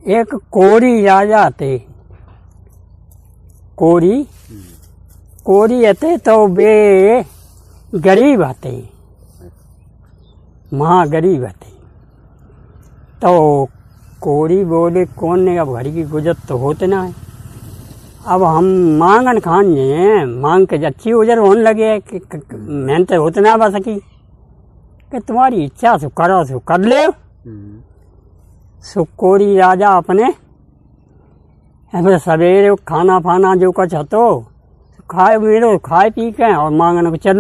एक कोरी राजा थे। कोरी थे तो वे गरीब थे, महा गरीब थे। तो कोरी बोले कौन ने अब घर की गुजर तो होते ना है, अब हम मांगन खान जे मांग के अच्छी उजर होने लगे कि मेहनत होते ना बा सकी कि तुम्हारी इच्छा सो करो सो कर ले। सो कोरी राजा अपने सवेरे खाना फाना जो कुछ हतो खाए मेरो खाए पी के और मांगन को चल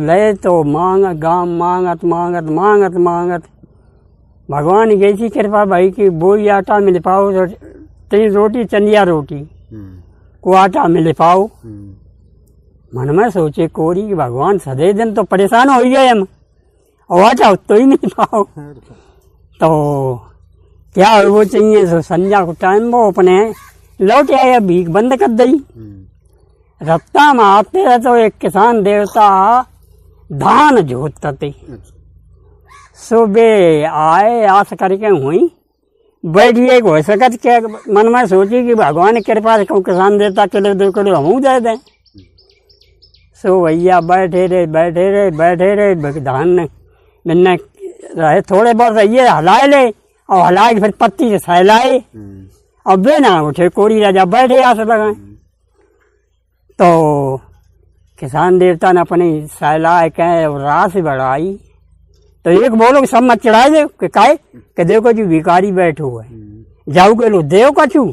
रहे तो मांगत भगवान की ऐसी कृपा भाई कि बोई आटा मिल पाओ तो तेरी रोटी चंदिया रोटी को आटा मिल पाओ। मन में सोचे कोरी कि भगवान सदे दिन तो परेशान हो गए हम और आटा तो ही नहीं पाओ। तो क्या वो चाहिए सो संध्या को टाइम वो अपने लौट आया, भीख बंद कर दी। रफ्ता में आते रहे तो एक किसान देवता धान जोतते सुबह आए, आस करके हुई बैठिए हो सकत के मन में सोची कि भगवान के कृपा से किसान देवता किलो 2 किलो हम दे दें। सो भैया बैठे रहे धान मिलने रहे, थोड़े बहुत ये हलाए ले और हलाए फिर पत्ती से सहलाए और बे ना उठे। कोरी राजा बैठे आस लगाए तो किसान देवता ने अपनी सहलाए कहे और रास बढ़ाई तो एक बोलो सब मत चढ़ाए दे कि काहे कि देखो जी भिखारी बैठो है जाऊ के लो देव कछू।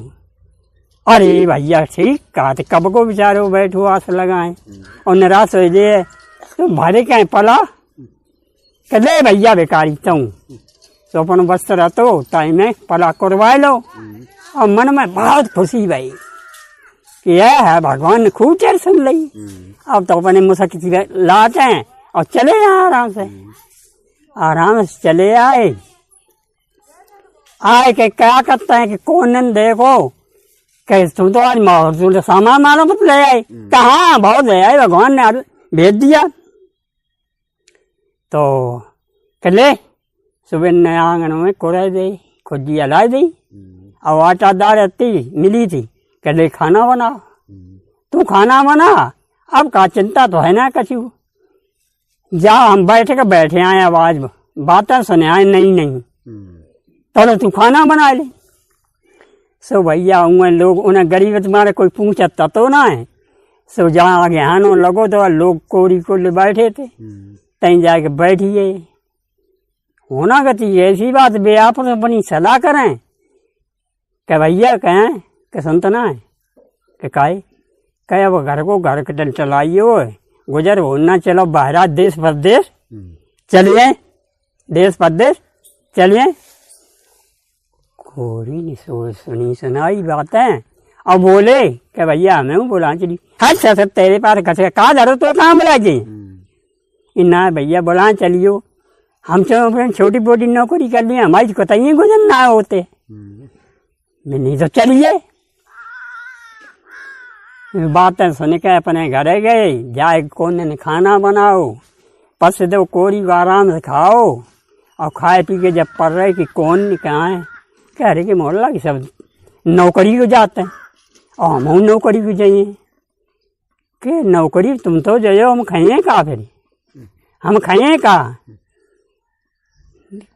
अरे भैया ठीक कहा तो कब को बेचारो बैठो आस लगाए और निराश हो जाए तो भरे कहें पला कि ले भैया भिखारी तू तो अपन वस्त्र तो टाइम में पला करवा लो। और मन में बहुत खुशी भाई कि यह है भगवान ने खूब चेर सुन ली। अब तो अपने मुसक लाते हैं और चले जाए आराम से चले आए के क्या करते हैं कि कौन देखो कि तुम तो आज तुम सामान मारो मत ले आए, कहाँ बहुत ले आए भगवान ने भेज दिया। तो चले सुबह नए आंगन में कोड़े दी खुदी हलाई दी और आटा दाल मिली थी कि ले खाना बना, तू खाना बना अब का चिंता तो है ना कछु। जा हम बैठे आए आवाज बातें सुने आए नहीं तो तू खाना बना ले। सो भैया उन्हें लोग उन्हें गरीब तुम्हारे कोई पूछता तो ना है। सो जहाँ आगे हानो लगो तो लोग कोरी को ले बैठे थे तहीं जाके बैठिए। होना गति ऐसी बात बे आप अपनी सलाह करें कि भैया कहें कि सुनतना है कि कहे अब घर को घर के चलाइए गुजर होना चलो बाहर देश परदेश चलिए देश परदेश चलिए। कोरी ने सुनी सुनाई बातें और बोले कि भैया हमें बुला चली। अच्छा सर तेरे पास कसे कहा धरो तो कहाँ बुला जी ना भैया बुला चलियो हम छोटी बोटी नौकरी कर लिया हमारी कतई गुजर ना होते नहीं तो चलिए। बातें सुन के अपने घरे गए, जाए कोने ने खाना बनाओ पस दो कोरी को आराम से खाओ और खाए पी के जब पढ़ रहे कि कौन कहाँ है कह रहे कि मोहल्ला की सब नौकरी को जाते हैं और हम नौकरी को जाइए कि नौकरी तुम तो जाओ हम खाइए का फिर हम खाइए का।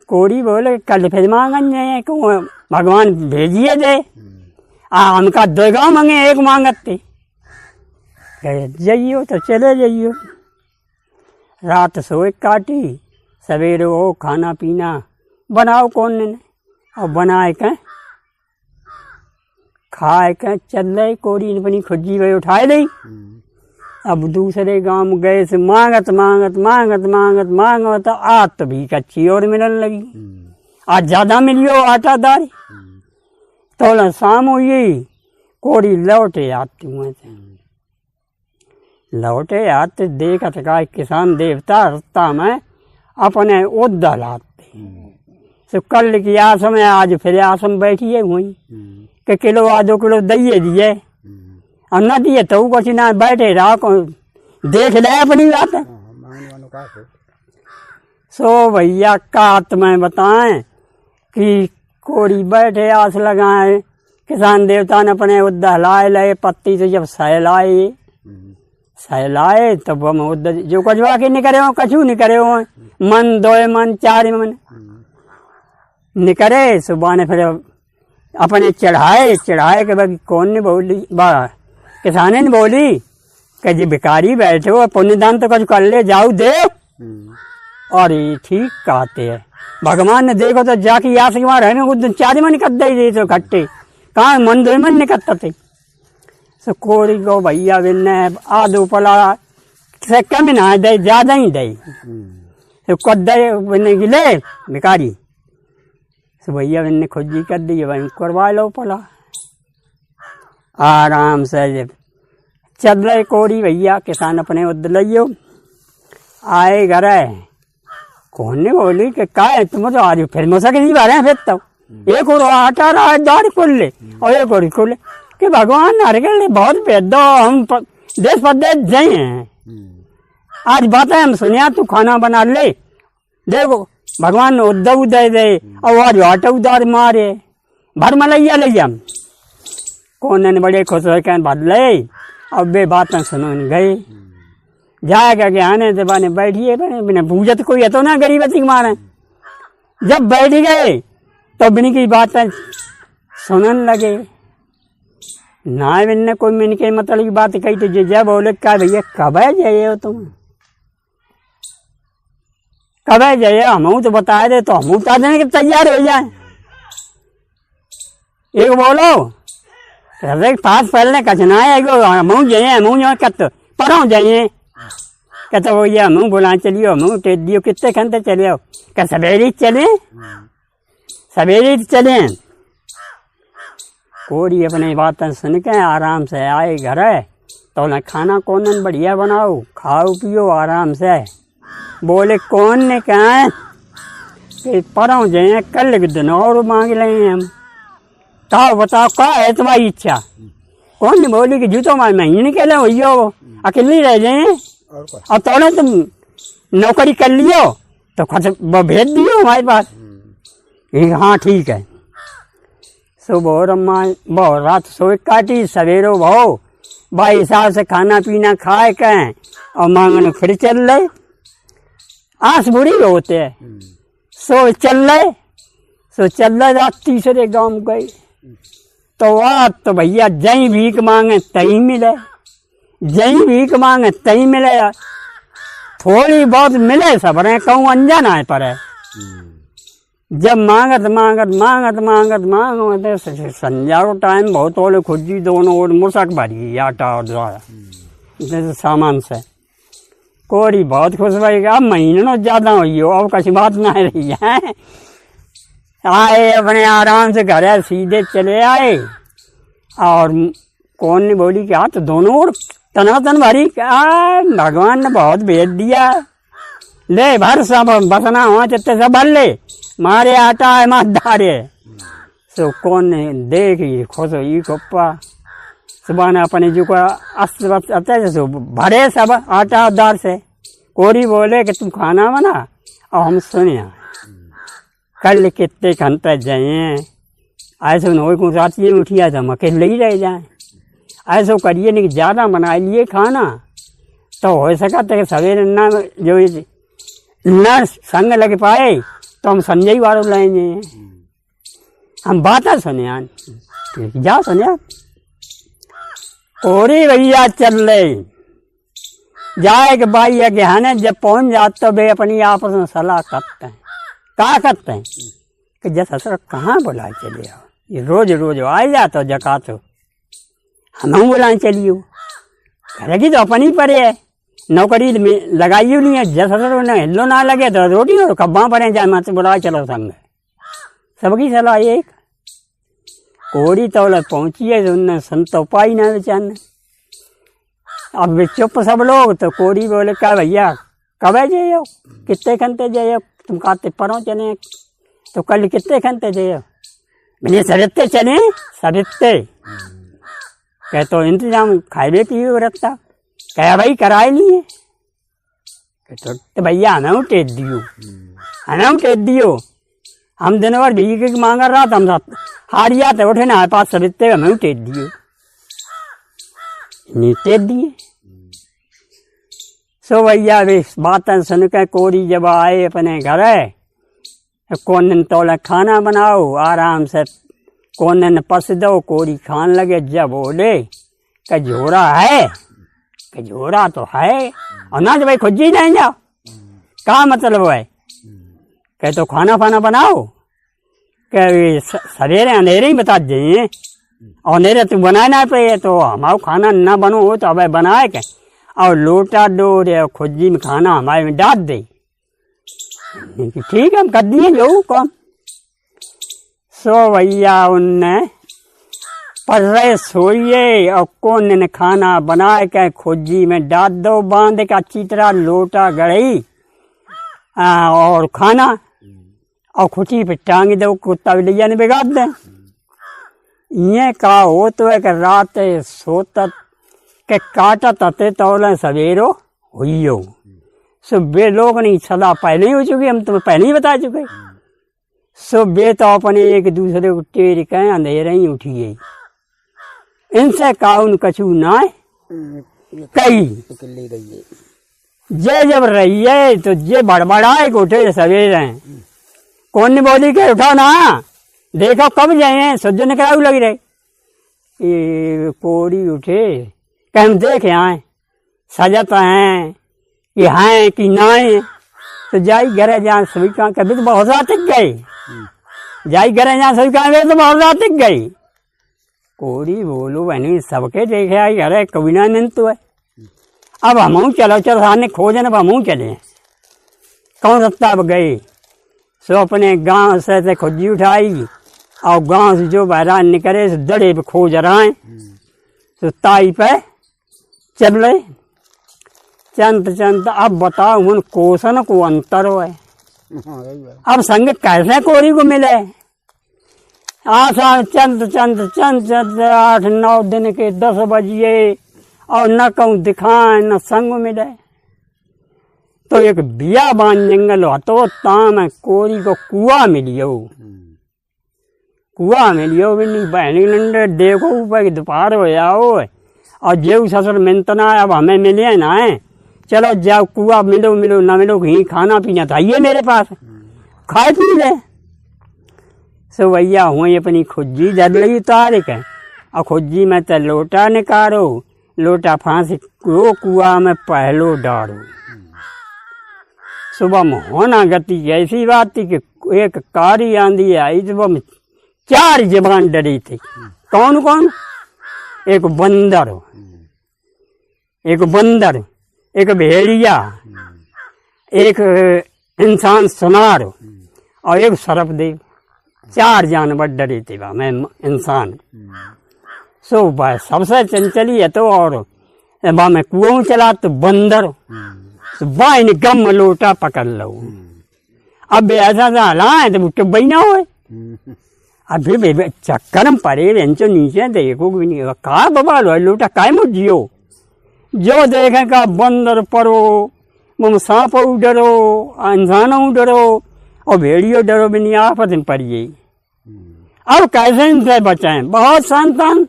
कोरी बोले कल फिर मांगन जाए भगवान भेजिए दे हमका 2 गाँव मांगे 1 मांगत थे जाइयो तो चले जाइयो। रात सोए काटी सवेरे वो खाना पीना बनाओ कौन ने और बनाए के खाए के चल रहे। कोरी ने अपनी खुजी वही उठाए ली। अब दूसरे गांव गए से मांगत आज तो भी अच्छी और मिलने लगी। आज ज्यादा मिलियो आटा दाल तो शाम हुई कोरी लौटे आती हुए लौटे आते देखत का किसान देवता रास्ता में अपने उद्दा लाते तो कल की आसम आज फिर आसम बैठिए हुई कि किलो 2 किलो दइए दिए और न दिए तो कुछ ना बैठे रहा को देख ले अपनी बात। सो भैया का मैं बताएं कि कोरी बैठे आस लगाए, किसान देवता ने अपने उद्द हलाए लए पत्ती से जब सहलाए तब हम उद्द जो कजवा के निकरे हो कछु निकरे हो मन 2 मन 4 मन निकरे। सुबह ने फिर अपने चढ़ाए के बाद कौन ने बोली किसाने ने बोली कि जी भिखारी बैठे हो पुण्यदान तो कुछ कर ले जाओ दे। और ये ठीक कहते हैं भगवान ने देखो तो जाके आस के वहां रहने को 4 मन कर दे तो खट्टे कहाँ मन 2 मन निकलता थे। सो कोरी को भैया बिन्ने आधो पला से कम ना दे ज्यादा ही दे तो कद्दे बिन्ने गिले भिखारी सो भैया बिन्ने खोजी कर दी वहीं करवा लो पला आराम से चल रहे कोरी भैया। किसान अपने उद लियो आए घर कौन ने बोली कि का है तुम तो आज फिर मौसा के बारे हैं फिर तो एक और आटा रहा दाढ़ खोल ले और एक और खोले कि भगवान हरगल बहुत पैदा हम देश परदेश जाए हैं आज बात है हम सुनिया तू खाना बना ले देखो भगवान ने उद्दव दे दे और आज आटा उदार मारे भर मलैया ले हम कौन ने बड़े खुश होकर भर ले। अब वे बातें सुनो गए जाएगा कि आने से बाने बैठिए बिना पूजत कोई है तो ना गरीबती मारे। जब बैठ गए तो बिन की बातें सुनने लगे ना बिन कोई मिन के मतलब की बात कही तो जब बोले क्या भैया कब जाइए हो तुम कब जाइए हम तो बता दे तो हम बता देने के तैयार हो जाए। एक बोलो पास पहले कचना है मुँह जाइए मुँह कत पढ़ो जाइए कहते वो ये मुँह बुला चलियो मुँह टेट दियो कितने घंटे चले हो क्या सवेरे चले। कोरी अपनी बातें सुन के आराम से आए घर तो ना खाना कौन बढ़िया बनाओ खाओ पियो आराम से। बोले कौन ने कहा कि पढ़ो जाए कल के दिन और मांग लेंगे हम कहो बताओ क्या है तुम्हारी इच्छा। कौन ने बोली कि जूतो मार महीने के लिए हो अकेले रह जाए और थोड़ा तुम नौकरी कर लियो तो वो भेज दियो हमारे पास। हाँ ठीक है। सुबह रम्मा बहुत रात सोए काटी सवेरो भाओ भाई हिसाब से खाना पीना खाए कहें और मांगने फिर चल रहे आस बुरी होते है सो चल रहे रात तीसरे गांव गए तो आज तो भैया जई भीख मांगे तही मिले जई भीख मांगे तही मिले थोड़ी बहुत मिले सब रहे कहूँ अनजान आए पर है। जब मांगत संजा को टाइम बहुत ओले खुजी दोनों ओर मुसक भरी आटा और जैसे सामान से कोरी बहुत खुश भई अब महीनों ज्यादा हुई हो अब कसी बात ना रही है। आए अपने आराम से घर सीधे चले आए और कौन ने बोली क्या तो दोनों ओर तनातन भरी क्या भगवान ने बहुत भेज दिया ले भर सब बसना हुआ चित्ते सब भर ले मारे आटा है मारे सो कौन ने देखी खुश हुई खोपा सुबह ने अपने जो को अस्त्र सो भरे सब आटा दार से। कोरी बोले कि तुम खाना बना और हम सुनिया कल कितने घंटे जाए ऐसे नोई को रात में उठिया था हम अकेले ही रह जाए ऐसा करिए नहीं ज़्यादा बना लिए खाना तो हो सका तो सवेरे ना जो न संग लग पाए तो हम संजय वालों लाएंगे हम बातें सुने जा सुनिया। कोरी भैया चल रहे जाए कि भाई है कि जब पहुंच जाते तो वे अपनी आपस में सलाह करते हैं क्या करते हैं कि जैसा सर कहाँ बुला चले आओ ये रोज रोज आ जाता तो जका तो हम बुलाए चलियो करेगी तो अपनी पर है नौकरी लगाई नहीं है जैसा सर उन्हें हिलो ना लगे तो रोटी और कब्बा पड़े जाए मत बुला चलो संग सबकी सलाह एक। कोरी तो पहुंची है तो उन्हें संतो पाई ना बेचान अब चुप सब लोग तो कोरी बोले क्या भैया कब जाइयो कितने घंटे जाइयो तुम कहते परो चले तो कल कितने घंटे जाइयो भैया सरिते चले सरिते कह तो इंतजाम खाए पिए रखता क्या भाई कराए नहीं है तो भैया हमें टेट दियो हम दिन भर भीख मांग रहा था, हम हारिया तो उठे ना पास सबिते हमें उठे दिए, नीचे दिए। सो भैया वे बातें सुन के कोरी जब आए अपने घर, कौन दिन तोला खाना बनाओ आराम से, कौन दिन पस दो, कोरी खान लगे। जब बोले कि झोरा है, कि झोरा तो है, और ना तो भाई खुद ही नहीं जाओ, क्या मतलब है, कह तो खाना फाना बनाओ, कह सवेरे अंधेरे ही बता जाइए, और अंधेरे तू बनाए ना पे तो हमारा खाना ना बनो हो तो अब बनाए के, और लोटा डोरे और खुजी में खाना हमारे में डाल दे। ठीक है हम कर दिए जो कौन। सो भैया उनने पर सोइए और कौन ने खाना बनाए के खुजी में डाल दो, बांध के अच्छी तरह लोटा गड़ई और खाना, और खुशी पे टांग दो, कुत्ता बिल्लिया ने बिगाड़ दे। ये का हो तो एक रात सोता के काटा तते तौले सवेरो हुई हो। सो बे लोग नहीं सदा पहले ही हो चुकी, हम तुम्हें पहले ही बता चुके। सो बे तो अपने एक दूसरे को टेर के अंधेरे ही उठी गई, इनसे काउन कछू ना कई जे जब रही है तो जे बड़बड़ाए उठे सवेरे, कौन ने बोली के उठा ना देखो कब जाए, सज्जन कराऊ लगी रहे। ये कोड़ी उठे कि हम देखे आए सजत हैं कि हैं कि ना है, तो जाई घरे जहाँ सभी कहाँ कभी तो बहुत रात तक गई, जाई घरे जहाँ सभी कहाँ गए तो बहुत रात तक गई। कोड़ी बोलो बहनी सबके देखे आई घरे कभी ना नंद तो है, अब हम चलो चलो सामने खोजन, अब हम चले कौन रास्ता अब गए। सो अपने गांव से खुजी उठाई और गांव से जो बहरा निकले सो दड़े पे खोज रहे, तो ताई पे चल रहे चंद चंद। अब बताओ उन कोसन को अंतर है, अब संग कैसे कोरी को मिले। आशा चंद चंद चंद चंद 8-9 दिन के 10 बजिए और न कहूँ दिखाए न संग मिले। तो एक बियाबान जंगल हो तो ताम कोरी को कुआ मिलियो, कुआ मिलियो भी नहीं बहनी नंडे देखो ऊपर दोपहर हो जाओ और जेऊ ससुर मिलतना अब हमें मिले ना है, चलो जाओ कुआ मिलो मिलो ना मिलो कहीं खाना पीना था ये मेरे पास खाए पी ले। सो भैया हुई अपनी खुजी जद लगी उतारे के और खुजी में तो लोटा निकारो, लोटा फांसी को कुआ में पहलो डारो। सुबह में होना गति ऐसी बात थी कि एक कारी आंधी आई, सुबह 4 जबान डरी थी। कौन कौन? एक बंदर, एक भेड़िया, एक इंसान सुनार और एक सरपदेव। 4 जानवर डरे थे बा मैं इंसान। सो भाई सबसे चंचली है तो और बा मैं कुआं चला तो बंदर बाइन गम लोटा पकड़ लो। अब ऐसा हलाए तो टुब ना हो, अभी चक्कर में पड़े बेंचो नीचे देखो भी नहीं कहा बबा लो लोटा काय मुझ जियो। जो देखे का बंदर परो, मुम सांप डरो, इंसानों डरो और भेड़ियों डरो भी नहीं, आपस में पड़िए। अब कैसे इनसे बचाएं? बहुत संतान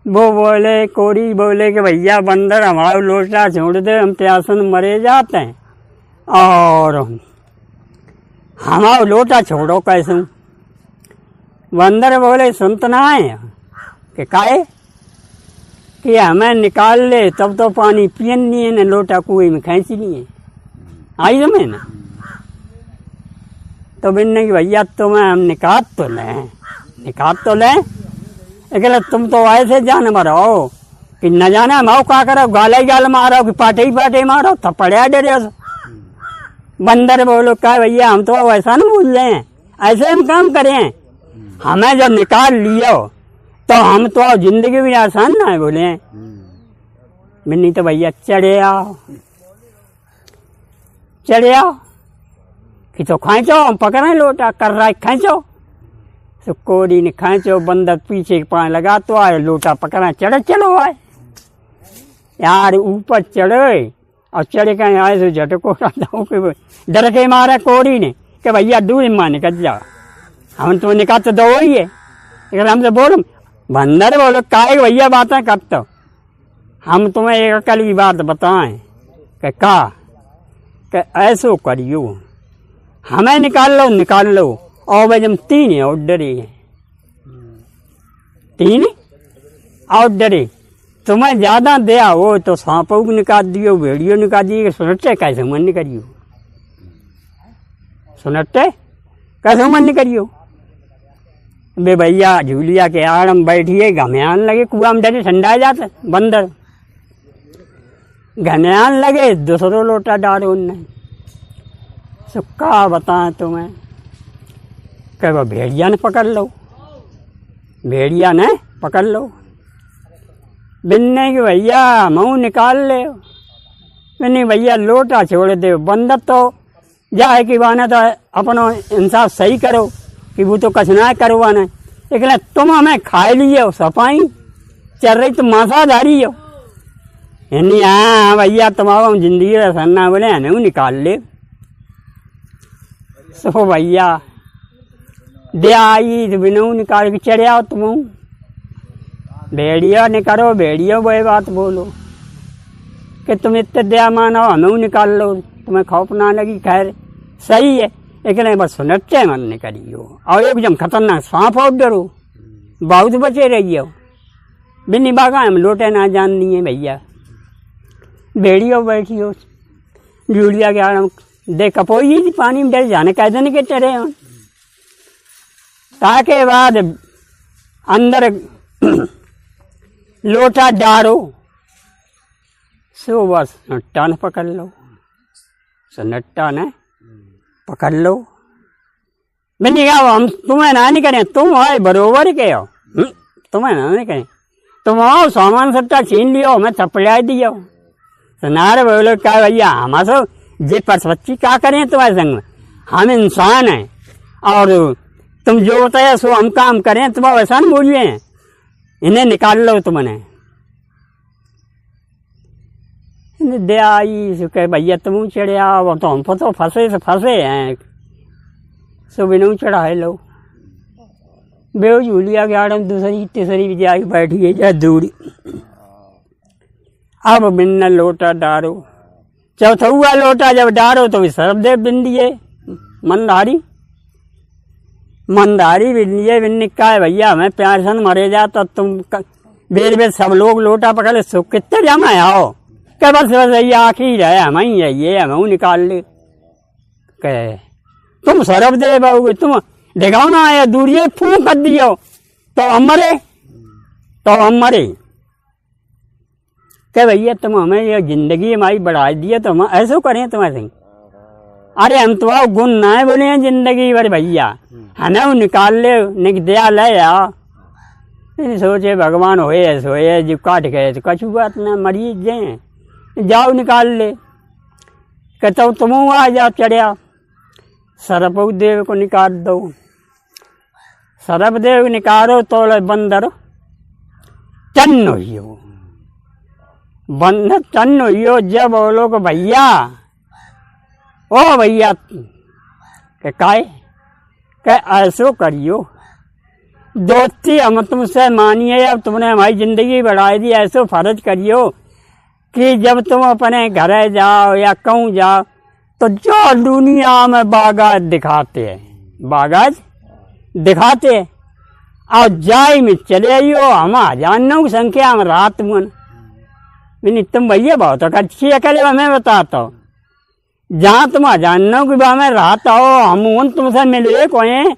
वो बोले, कोरी बोले कि भैया बंदर हमारा लोटा छोड़ दे, हम प्यासन मरे जाते हैं और हमारा लोटा छोड़ो कैसे। बंदर बोले सुनतना है कि काहे कि हमें निकाल ले तब तो पानी पियन नहीं है, न लोटा कुएं में खींच नहीं है। आई तुम्हें ना तो बिन्ने की भैया तुम्हें हम निकाल तो लें लेकिन तुम तो ऐसे जानवर हो कि न जाने हम क्या करो, गाला ही गाल मारो कि पाटे ही पाटे मारो, थप्पड़िया डरे। बंदर बोलो क्या भैया हम तो ऐसा नहीं बोल रहे हैं, ऐसे हम काम करें, हमें जब निकाल लियो तो हम तो जिंदगी भी आसान ना है बोले। मिन्नी तो भैया चढ़े आओ कि तो खींचो, हम पकड़े लोटा कर रहा है खींचो। तो कोड़ी ने खींचो, बंदर पीछे के पाँव लगा तो आए, लोटा पकड़ा चढ़े चलो आए यार ऊपर चढ़े और चढ़ के आए तो झटको के डर के मारे कोड़ी ने कि भैया दूर माँ निकल जाओ, हम तो निकाल तो दो ही है। लेकिन हमसे बोलो बंदर बोलो काहे भैया बातें करते हो, हम तुम्हें एक अकल की बात बताएं कि ऐसो करियो, हमें निकाल लो और भाई जब 3 ऑर्डर है, 3 ऑर्डर है, तुम्हें ज्यादा दिया हो तो सांपों को निकाल दियो, भेड़ियों निकाल दिए, सुनट्टे कैसे मन नहीं करियो, सुनट्टे कैसे मन नहीं करियो। बे भैया झूलिया के आड़म बैठिए, घमेयान लगे कुआ में डरे ठंडा जाता बंदर, घमेयान लगे दूसरो लोटा डालो नहीं। सुक्का बताएं तुम्हें कि वो भेड़िया ने पकड़ लो, भेड़िया ने पकड़ लो, बिन्ने की भैया मुँह निकाल ले, बिन्नी भैया लोटा छोड़ दे, बंदर तो जाए कि वाना तो अपनो इंसाफ सही करो कि वो तो कसना करवाना, लेकिन तुम हमें खाए लिए हो, सफाई चल रही तुम मांसाधारी हो। यानी हाँ भैया तुम्हारा जिंदगी रसन्ना बोले हमें निकाल ले। सो भैया दे आई तो बिना निकाल के चढ़े आओ तुम, भेड़िया ने करो, भेड़िया वही बात बोलो कि तुम इतने दया मानो, हमें निकाल लो, तुम्हें खौफ ना लगी। खैर सही है, लेकिन बस सुनट्टे मन नहीं करियो, और एकदम खतरनाक सांप और डरो, बहुत बचे रहिए, बिन्नी बागा हम लोटे ना जाननी है भैया। भेड़ियो बैठियो जूलिया के आड़ दे कपोई थी पानी में डर जाने कैसे के चढ़े हो, ताके बाद अंदर लोटा डारो, सो बस नट्टा ने पकड़ लो, नट्टा ने पकड़ लो। मैंने कहा हम तुम्हें ना नहीं करें, तुम आए बरोबर के हो, तुम्हें ना नहीं करें, तुम आओ सामान सबका छीन लियो, मैं थपड़ा दियो। नारे बोलो क्या भैया हम सो जे परसवच्ची क्या करें तुम्हारे संग में, हम इंसान हैं और तुम जो बताया सो हम काम करें, तुम वैसा नहीं बोलिए, इन्हें निकाल लो तुमने। दे आई कह भैया तुम चढ़े आओ, तो हम तो फंसे से फंसे हैं, सो बिना चढ़ाए लो। बेहो झूलिया के आड़म दूसरी तीसरी भी जाके बैठी है जा दूरी, अब बिन्ना लोटा डारो, चौथा लोटा जब डारो तो सरब दे बिन दिए मंदारी बिन दिए, बिन्नी का है भैया हमें प्यार सन मरे जा, तो तुम बेर बेर सब लोग लोटा पकड़े, सो कितने जमा आओ क्या बस ये आखिर है, हम ही है ये हम निकाल ले। कहे तुम सरब दे बाबू, तुम दिखाओ ना आया दूरिये फूक कर दियो तो हम मरे, कह भैया तुम हमें ये जिंदगी हमारी बढ़ा दिए तो हम ऐसा करें तुम्हारे संग। अरे हम तो गुण ना है बोले हैं जिंदगी भर भैया, हमें वो निकाल ले दिया ले आ, सोचे भगवान होए सोए जो काट गए तो कछु बात ना, मरी जे जाओ निकाल ले। कहता तुम आ जाओ चढ़िया, सरपऊ देव को निकाल दो, सरप देव निकालो तो बंदर चन्न हो, बंदर चन्न हो। जब बोलो को भैया ओ भैया काय ऐसो करियो, दोस्ती हम तुमसे मानिए, अब तुमने हमारी जिंदगी बढ़ा दी, ऐसो फर्ज करियो कि जब तुम अपने घर जाओ या कहूँ जाओ तो जो दुनिया में बागाज दिखाते हैं, बागाज दिखाते हैं, और जाई में चले आइयो, हम जानों की संख्या में रात मन नहीं, तुम भैया बहुत अच्छी अकेले हमें बताता हो, जहाँ तुम जानों की बात में रात आओ, हम उन तुमसे मिले कोई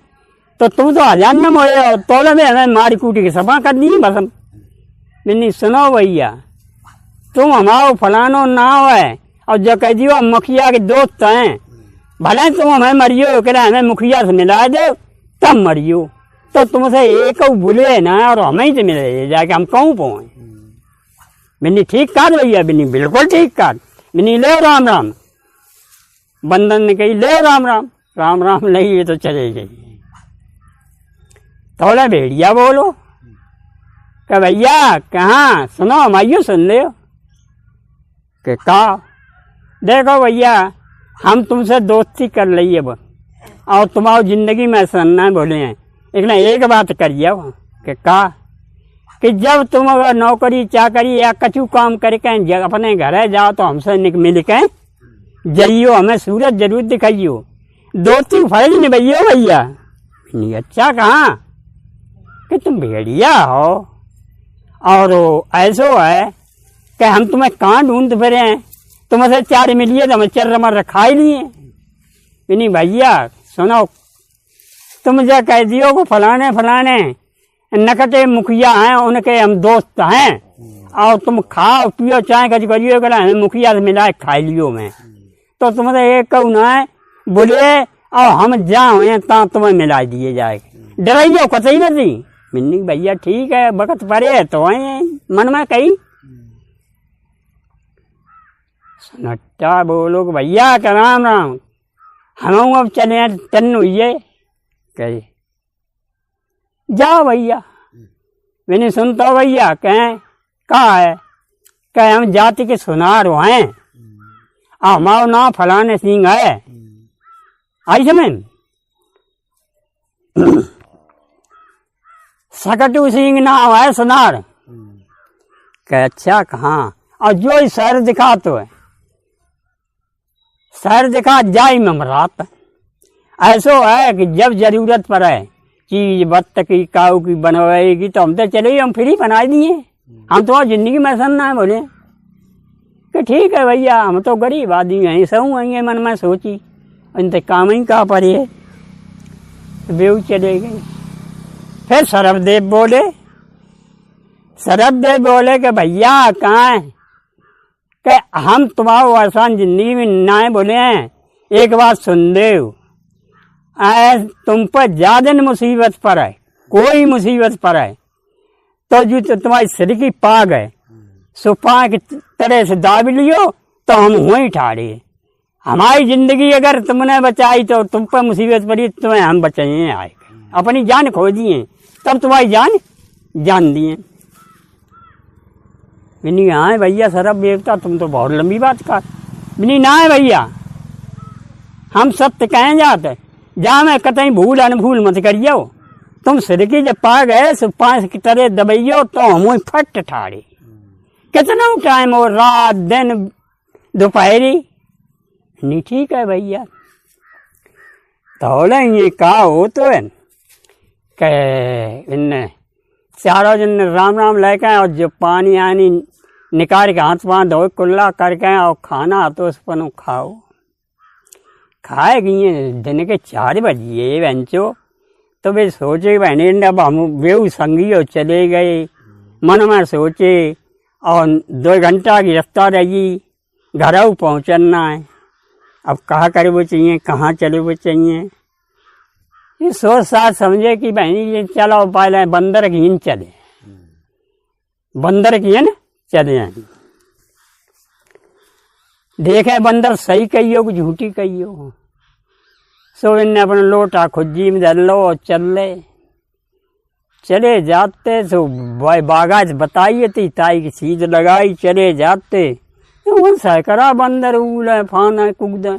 तो तुम तो हजार न मोड़े, तोले में हमें मारी कूटी की सफा कर दी बस। नहीं सुनो भैया, तुम हमारो फलानो ना है, और जो कह दियो मुखिया के दोस्त हैं, भले तुम हमें मरियो कह रहे हमें मुखिया से मिला दे तब मरियो, तो तुमसे एक भूले ना और हमें ही से मिले जाके हम कहूँ पहुँच। बिन्नी ठीक कर भैया, बिन्नी बिल्कुल ठीक कर, बिन्नी ले राम राम। बंदन ने कही ले राम राम, राम राम नहीं तो चले गई। थोड़ा भेड़िया बोलो कि भैया कहाँ सुनो, हम आइयो सुन ले कि का देखो भैया हम तुमसे दोस्ती कर ली अब और तुम्हारी जिंदगी में सन्ना बोले हैं, लेकिन एक बात करिए कि का कि जब तुम अगर नौकरी चाकरी या कछु काम करके अपने घर जाओ तो हमसे मिल के जाइयो, हमें सूरत जरूर दिखाइयो, दोस्ती फर्ज निभाइयो भैया। नहीं अच्छा कहाँ कि तुम भेड़िया हो और ऐसो है कि हम तुम्हें कहाँ ढूंढ फिरे हैं, तुमसे 4 मिलिए तो हमें चर्र रखा ही लिए। नहीं भैया सुनो, तुम जो कह दियो को फलाने फलाने नकटे मुखिया हैं, उनके हम दोस्त हैं और तुम खाओ पियो चाहे कच करियो कर हमें मुखिया से मिला खा लियो मैं, तो तुमसे एक कहूँ ना बोले और हम जाओ ता तुम्हें मिला दिए जाएगा, डराइयो कतई नहीं। मिन्नी भैया ठीक है वक्त पड़े है तो आए मन में कही सुनट्टा बोलो भैया का राम राम, हम अब चले तन हुई कही जाओ भैया। मैंने सुनता हो भैया कहें कहा है, कहे हम जाति के सुनार हैं, हमारा नाम फलाने सिंह है, आई समझ सकटू सिंह नाम है सुनार। कहे अच्छा कहाँ, और जो शहर दिखा तो है शहर दिखा जाई में रात। ऐसो है कि जब जरूरत पड़े चीज बत्त की काऊ की बनवाएगी तो हम तो चले हम फ्री बना दिए, हम तो जिंदगी में सन्ना है बोले कि ठीक है भैया हम तो गरीब आदमी हैं, सहू आएंगे मन में सोची इनते काम ही कहा पर ये बेऊ चले गए। फिर सरबदेव बोले कि भैया कहाँ है, कि हम तुम्हारो आसान जिंदगी में ना बोले हैं, एक बात सुन दे, तुम पर ज्यादा मुसीबत पर है, कोई मुसीबत पर है तो जो तो तुम्हारी सिर की पाग है सो पाग तरह से दाब लियो तो हम वहीं ठाड़े। हमारी जिंदगी अगर तुमने बचाई तो तुम पर मुसीबत पड़ी तुम्हें हम बचाए आए, अपनी जान खो दिए तब तुम्हारी जान दिए। बिनी हाँ भैया सरब देवता तुम तो बहुत लंबी बात कर। बिनी ना है भैया हम सत्य कहें जाते जा मैं कतई भूल अनभूल मत करियो, तुम सिर की जब पा गए सो 5 की तरह दबाइयो तो हम फट ठाड़े। कितना टाइम हो रात दिन दोपहरी, नहीं ठीक है भैया तो ये कहा हो तो है इन चारों जन राम राम लेके और जो पानी आनी निकाल के हाथ पाँव धो कुल्ला करके और खाना तो उस पर खाओ। खाए गई दिन के 4 बजे बहनचो तो वे सोचे बहने अब हम बेऊ संगी और चले गए, मन में सोचे और 2 घंटा की रास्ता रही घर पहुँचना है, अब कहा करे वो चाहिए कहाँ चले वो चाहिए। ये सोच साथ समझे कि बहनी ये चलो पहले बंदर की इन चले, बंदर की न चले देखे बंदर सही कहियो कि झूठी कहियो। सो इनने अपना लोटा खुज्जी में धर लो और चले जाते तो बागा बताइए थी ताई की चीज लगाई चले जाते तो सैकड़ा बंदर उले फाना कुगदा।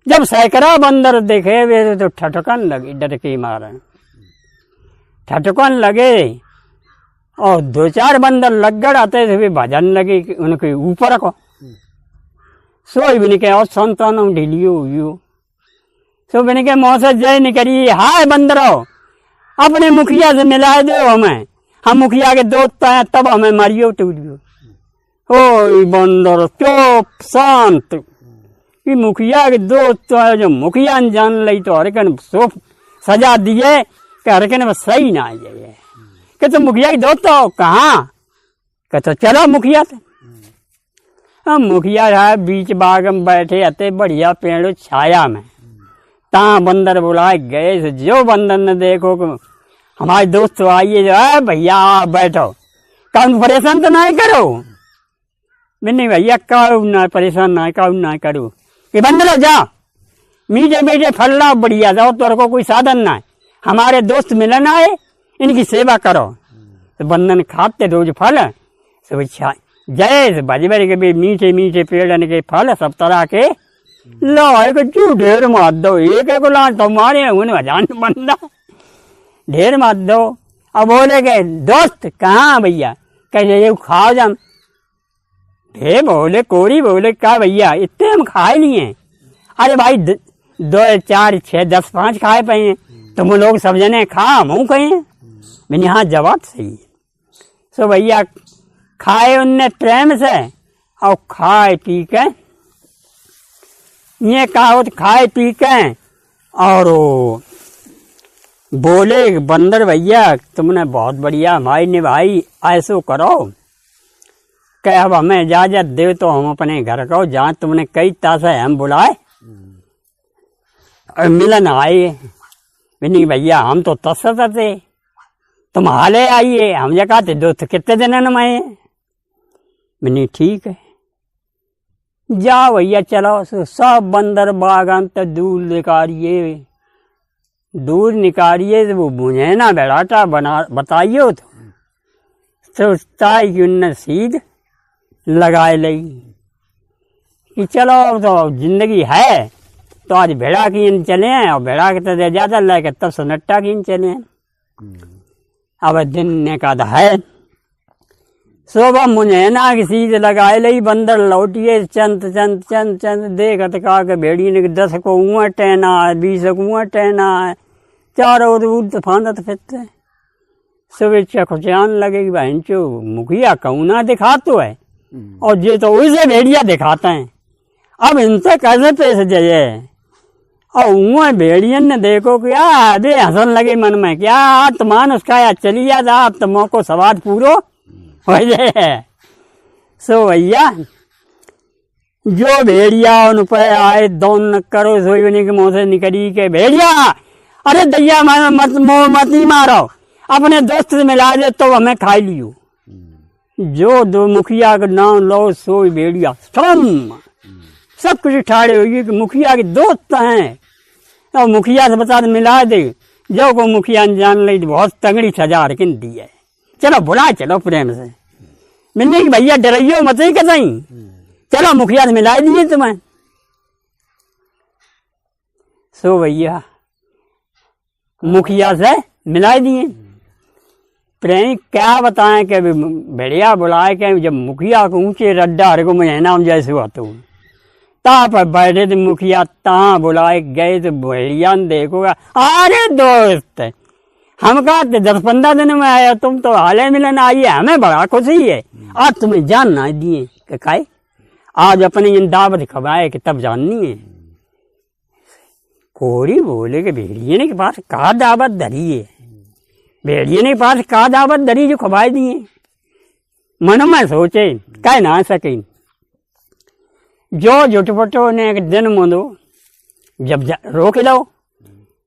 जब सैकड़ा बंदर देखे वे तो ठटकन लगे, डर के मारे ठटकन लगे और 2-4 बंदर लग गड़ आते थे भजन लगे उनके ऊपर को। सोई भी निके और संतान ढीलियो हुई सो बने के मौसम जय निकली हाय बंदरो अपने मुखिया से मिला दो हमें, हम मुखिया के दोस्त हैं तब हमें मारियो टूटियो। ओ बंदर चुप शांत, कि मुखिया के दोस्त है जो मुखिया जान ली तो हरकन सो सजा दिए कि हरकन सही ना आ जाए कि तुम मुखिया के दोस्त हो कहाँ, कि तो चलो मुखिया से। हम मुखिया है बीच बाग में बैठे आते बढ़िया पेड़ छाया में, ता बंदर बुलाए गए जो बंदर ने देखो हमारे दोस्त आइए जो है भैया बैठो, कौन परेशान तो नहीं करो। नहीं भैया कौन ना परेशान ना कौन ना करो कि बंदर जा मीठे मीठे फल लाओ बढ़िया जाओ, तो को कोई साधन ना है, हमारे दोस्त मिलन आए इनकी सेवा करो। तो बंदन खाते रोज फल सब जय भजबर के भी मीठे मीठे पेड़न के फल सब तरह के लो एक क्यों ढेर मत दो, एक एक लान तुम्हारे उन्हें जान बंदा ढेर मत दो। अब बोले के दोस्त कहाँ भैया, कहे ये खाओ जम। ढेर बोले कोरी बोले का भैया इतने हम खाए नहीं है। अरे भाई 2 4 6 10 5 खाए पे हैं, तुम लोग सब जने खा मुँह कहें मैंने हाँ जवाब सही है। सो भैया खाए उनने प्रेम से और खाए पी के ये कहा खाए पी के और बोले बंदर भैया तुमने बहुत बढ़िया हमारी निभाई, ऐसो करो कि अब हमें इजाजत दे तो हम अपने घर को जहाँ तुमने कई तासे हम बुलाए और मिलन आए। नहीं भैया हम तो तस्सा थे, तुम हाले आइए, हम ये कहते दोस्त कितने दिन में आए। नहीं ठीक है जाओ भैया चलो। सब बंदर बागान तो दूर निकालिए वो बुझे ना बेड़ाटा बना बताइयो तो ताई की उनने सीध लगाए लई कि चलो तो जिंदगी है तो आज भेड़ा की इन चले हैं और भेड़ा के तो ज्यादा लेके तब सन्नट्टा की इन चले हैं। अब दिन ने कहा है शोभा मुझे ना की सीध लगाए लई। बंदर लौटिए चंद देखत कहा के भेड़ी ने 10 को ऊँ टहना है 20 को ऊँ टहना है, चारों दूर फांदत फिरते सुबह चखचान लगे बहन चो मुखिया कौना दिखातो है और ये तो उसे भेड़िया दिखाते हैं। अब इनसे कैसे पैसे जाइए। और ऊँ भेड़ियन ने देखो क्या अरे हंसन लगे मन में क्या आत्मान उसका या चली जा आत्मा को सवाद पूरो हो जाए। सो भैया जो भेड़िया उन पर आए दोन करो सोने के मुँह से निकली के भेड़िया अरे दैया मती मारो अपने दोस्त से मिला दे तो हमें खा लियो। जो दो मुखिया का नाम लो सो भेड़िया सब कुछ ठाड़े हुई कि मुखिया के दोस्त हैं और मुखिया से बता मिला दे। जो को मुखिया ने जान ली बहुत तगड़ी सजा रखन दी है। चलो बुला चलो प्रेम से मिलने की भैया डरियो मत ही कहीं चलो मुखिया से मिला दिए तुम्हें। सो भैया मुखिया से मिला दिए। प्रेम क्या बताएं कि भेड़िया बुलाए के जब मुखिया को ऊंचे रड्डा को मैं नाम जैसे हुआ तो ता पर बैठे थे मुखिया ता बुलाए गए तो भेड़िया ने देखोगा अरे दोस्त हम कहा 10-15 दिन में आया तुम तो हाले मिलन आई है हमें बड़ा खुशी है आज तुम्हें जानना दिए खाए आज अपनी इन दावत खवाए कि तब जाननी है। कोरी बोले कि भेड़िए ने के पास कहा दावत धरी है, भेड़िए ने के पास कहा दावत धरी जो खवाए दिए। मन में सोचे कह ना सके जो झुटपटो ने एक दिन मुंदो जब रोक लो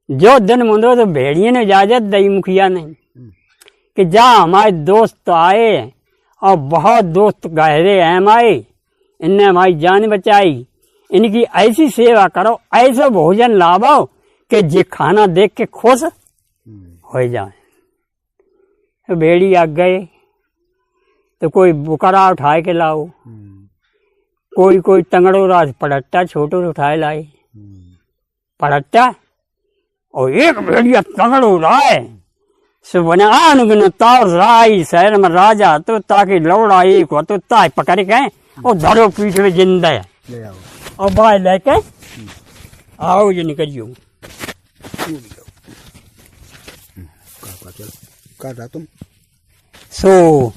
जो दिन मुंदो तो भेड़िए ने इजाजत दी मुखिया ने कि जा हमारे दोस्त आए और बहुत दोस्त गहरे हैं हमारे इनने हमारी जान बचाई इनकी ऐसी सेवा करो ऐसा भोजन लाओ कि जे खाना देख के खुश हो जाए। तो भेड़ी आ गए तो कोई बुकरा उठाए के लाओ कोई तंगड़ो राज पड़ट्टा छोटो उठाए लाए पड़ट्टा और एक भेड़िया तंगड़ो राय सो बने आन तार राई शहर में राजा तो ताकि लौड़ा एक हो तो ताय पकड़ के और धरो पीठ में जिंदा और बाय लेके आओ ये निकलियो तुम। सो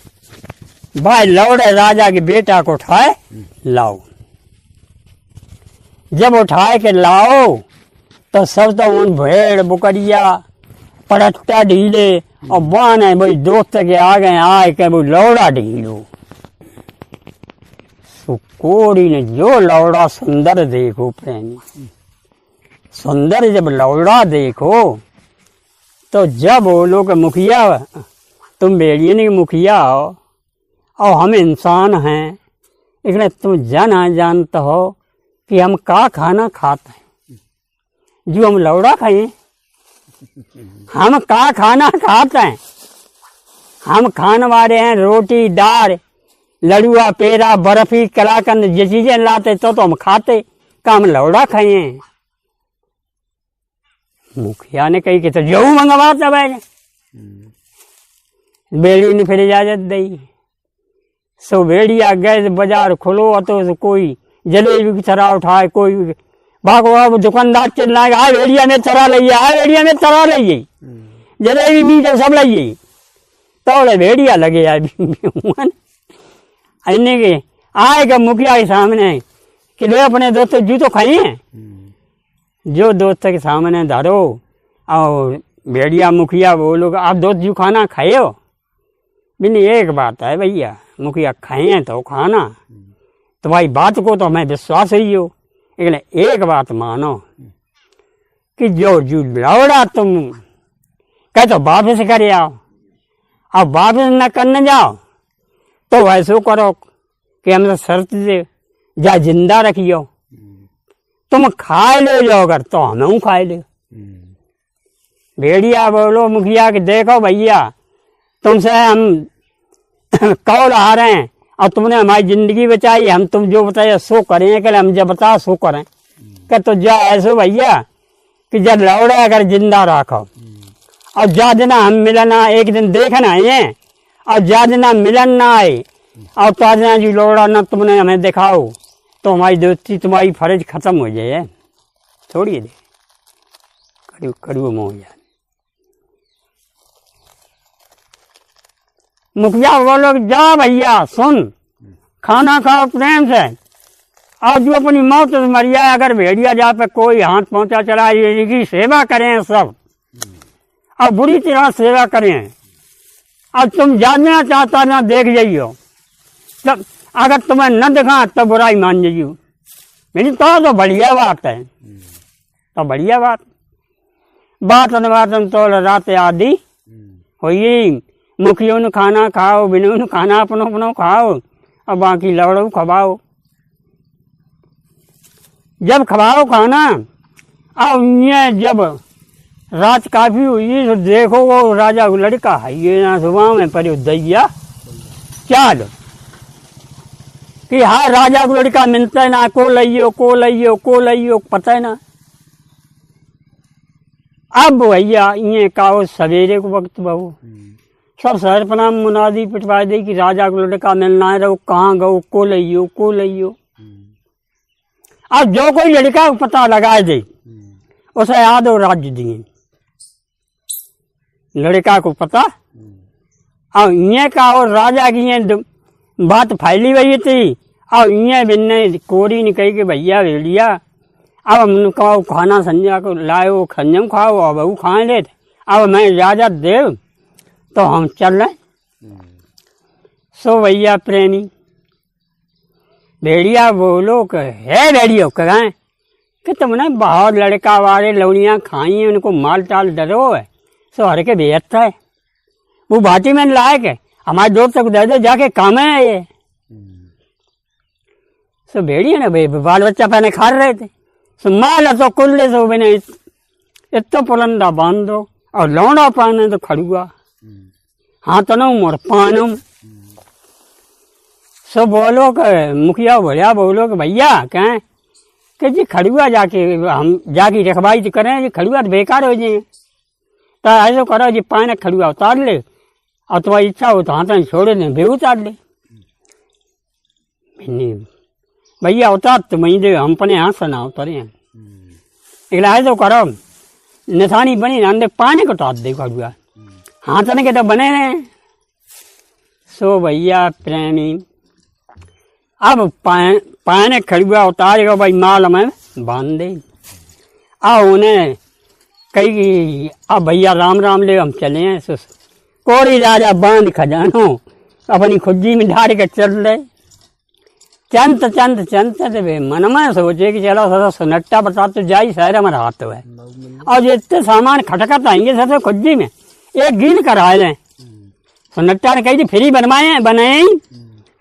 भाई लौड़े राजा के बेटा को उठाए लाओ। जब उठाए के लाओ तो सब तो उन भेड़ बुकरिया पड़ट्टा ढीले और बान है भाई दोस्त के आगे आए के वो लौड़ा ढीलो। तो कोड़ी ने जो लौड़ा सुंदर देखो प्रेमी सुंदर जब लौड़ा देखो तो जब बोलो कि मुखिया तुम भेड़िए ने मुखिया हो और हम इंसान हैं इसलिए तुम जाना जानते हो कि हम का खाना खाते हैं जो हम लौड़ा खाए हम का खाना खाते हैं हम खाने वाले हैं रोटी दाल लड़ुआ पेड़ा बर्फी कलाकंद ये चीजें लाते तो हम खाते, का हम लौड़ा खाए हैं। मुखिया ने कही कि तो जो मंगवा तब है, बेड़ी ने फिर इजाजत दी। सो बेड़िया गए बाजार खुलो तो कोई जलेबी की तरह उठाए, कोई भागो दुकानदार चिल्लाए आ भेड़िया में चरा लिये, आ भेड़िया में चरा लिये, जलेबी भी सब लिये। तो भेड़िया लगे इन्हें के आएगा मुखिया के सामने कि ले अपने दोस्त जू तो खाई है, जो दोस्त के सामने धरो और भेड़िया मुखिया बोलो आप दोस्त जू खाना खाए हो। बिन एक बात है भैया, मुखिया खाए हैं तो खाना, तुम्हारी बात को तो हमें विश्वास ही हो, लेकिन एक बात मानो कि जो जू लौड़ा तुम कह तो वापस कर आओ, अब वापस न करने जाओ तो ऐसो करो कि हमसे शर्त दे जा जिंदा रखियो, तुम खाए ले जाओ अगर तो हम खाए ले। भेड़िया बोलो मुखिया कि देखो भैया तुमसे हम कौल आ रहे हैं और तुमने हमारी जिंदगी बचाई, हम तुम जो बताए सो करें, कि हम जब बताओ सो करें। कि तो जा ऐसो भैया कि जब लौड़े अगर जिंदा रखो और जा दिन हम मिलना एक दिन देखना आए और जा दिन मिलन ना आए और ताजा जी लौड़ा ना तुमने हमें दिखाओ तो हमारी दोस्ती तुम्हारी फर्ज खत्म हो जाए, थोड़ी दे कड़ू कड़ू में हो जाए। मुखिया बोलो जा भैया सुन, खाना खाओ प्रेम से और जो अपनी मौत से मर जाए, अगर भेड़िया जा पे कोई हाथ पहुंचा चला की सेवा करें सब और बुरी तरह सेवा करें, और तुम जानना चाहता ना देख जाइयो, तब अगर तुम्हें न दिखा तो बुराई मान जाइयो। मेरी तो बढ़िया बात है, तो बढ़िया बात अनुवादन तो रात आदि हुई, मुखियों ने खाना खाओ, बिनों ने खाना अपनो अपनो खाओ और बाकी लौड़ो खवाओ। जब खवाओ खाना और ये जब रात काफी हुई तो देखो वो राजा को लड़का है ये ना सुबह में पर दैया चाल कि हाँ राजा को लड़का मिलता है ना, को लइयो पता है ना। अब भैया ये कहो सवेरे को वक्त बहू सब शहर पर नाम मुनादी पिटवा दे कि राजा को लड़का मिलना है, रहो कहाँ गो को लइयो। अब जो कोई लड़का को पता लगा दे उसे याद हो राज्य दिए लड़का को पता। और ये कहो राजा की ये बात फैली हुई थी और ये बिन्ने कोरी ने कही कि भैया भेड़िया अब हम कहो खाना संजय को लाओ खंजम खाओ अब वो खाए ले, अब मैं इजाजत दे तो हम चल रहे। सो भैया प्रेमी भेड़िया बोलो कि है भेड़ियो कहें कि तुमने बहुत लड़का वाले लौड़ियाँ खाई हैं, उनको माल टाल डरो है, सो हर के बेहतर है वो भाटी में लायक है, हमारे दोस्त को दे दो जाके काम है ये। सो भेड़िया ना भाई बाल बच्चा पहने खा रहे थे, सो माल तो कुल्ले सो मैंने इतो पुलंदा बांध दो और लौड़ा पाने तो खड़ुआ हाथनों मोर पानम। सो बोलो कि मुखिया बोलिया बोलो कि भैया कहें कि जी खड़ुआ जाके हम जाके रखवाई तो करें, जी खड़ुआ तो बेकार हो जाए, तो ऐसा करो जी पाने खड़ुआ उतार ले और तुम्हारी इच्छा हो तो हाथ छोड़े दें भी उतार ले। भैया उतार तो वहीं दे हम अपने हाथ से ना उतरे हैं, लेकिन ऐसा करो निशानी बनी ना पानी को उतार दे खड़ुआ हाथ के तो बने रहे। सो भैया प्रेमी अब पाने खड़ुआ उतारेगा भाई माल में बांध दे आओ उन्हें कही अब भैया राम राम ले हम चले हैं। कोरी राजा बांध खजानो अपनी खुज्जी में ढाड़ के चल रहे। चंत मन में सोचे कि चलो सर सुनट्टा बता तो जाई शहर हमारा हाथ है और जितने सामान खटखट आएंगे सर खुज्जी में एक गिन कर आए लें। सुनट्टा ने कही थी फ्री बनाए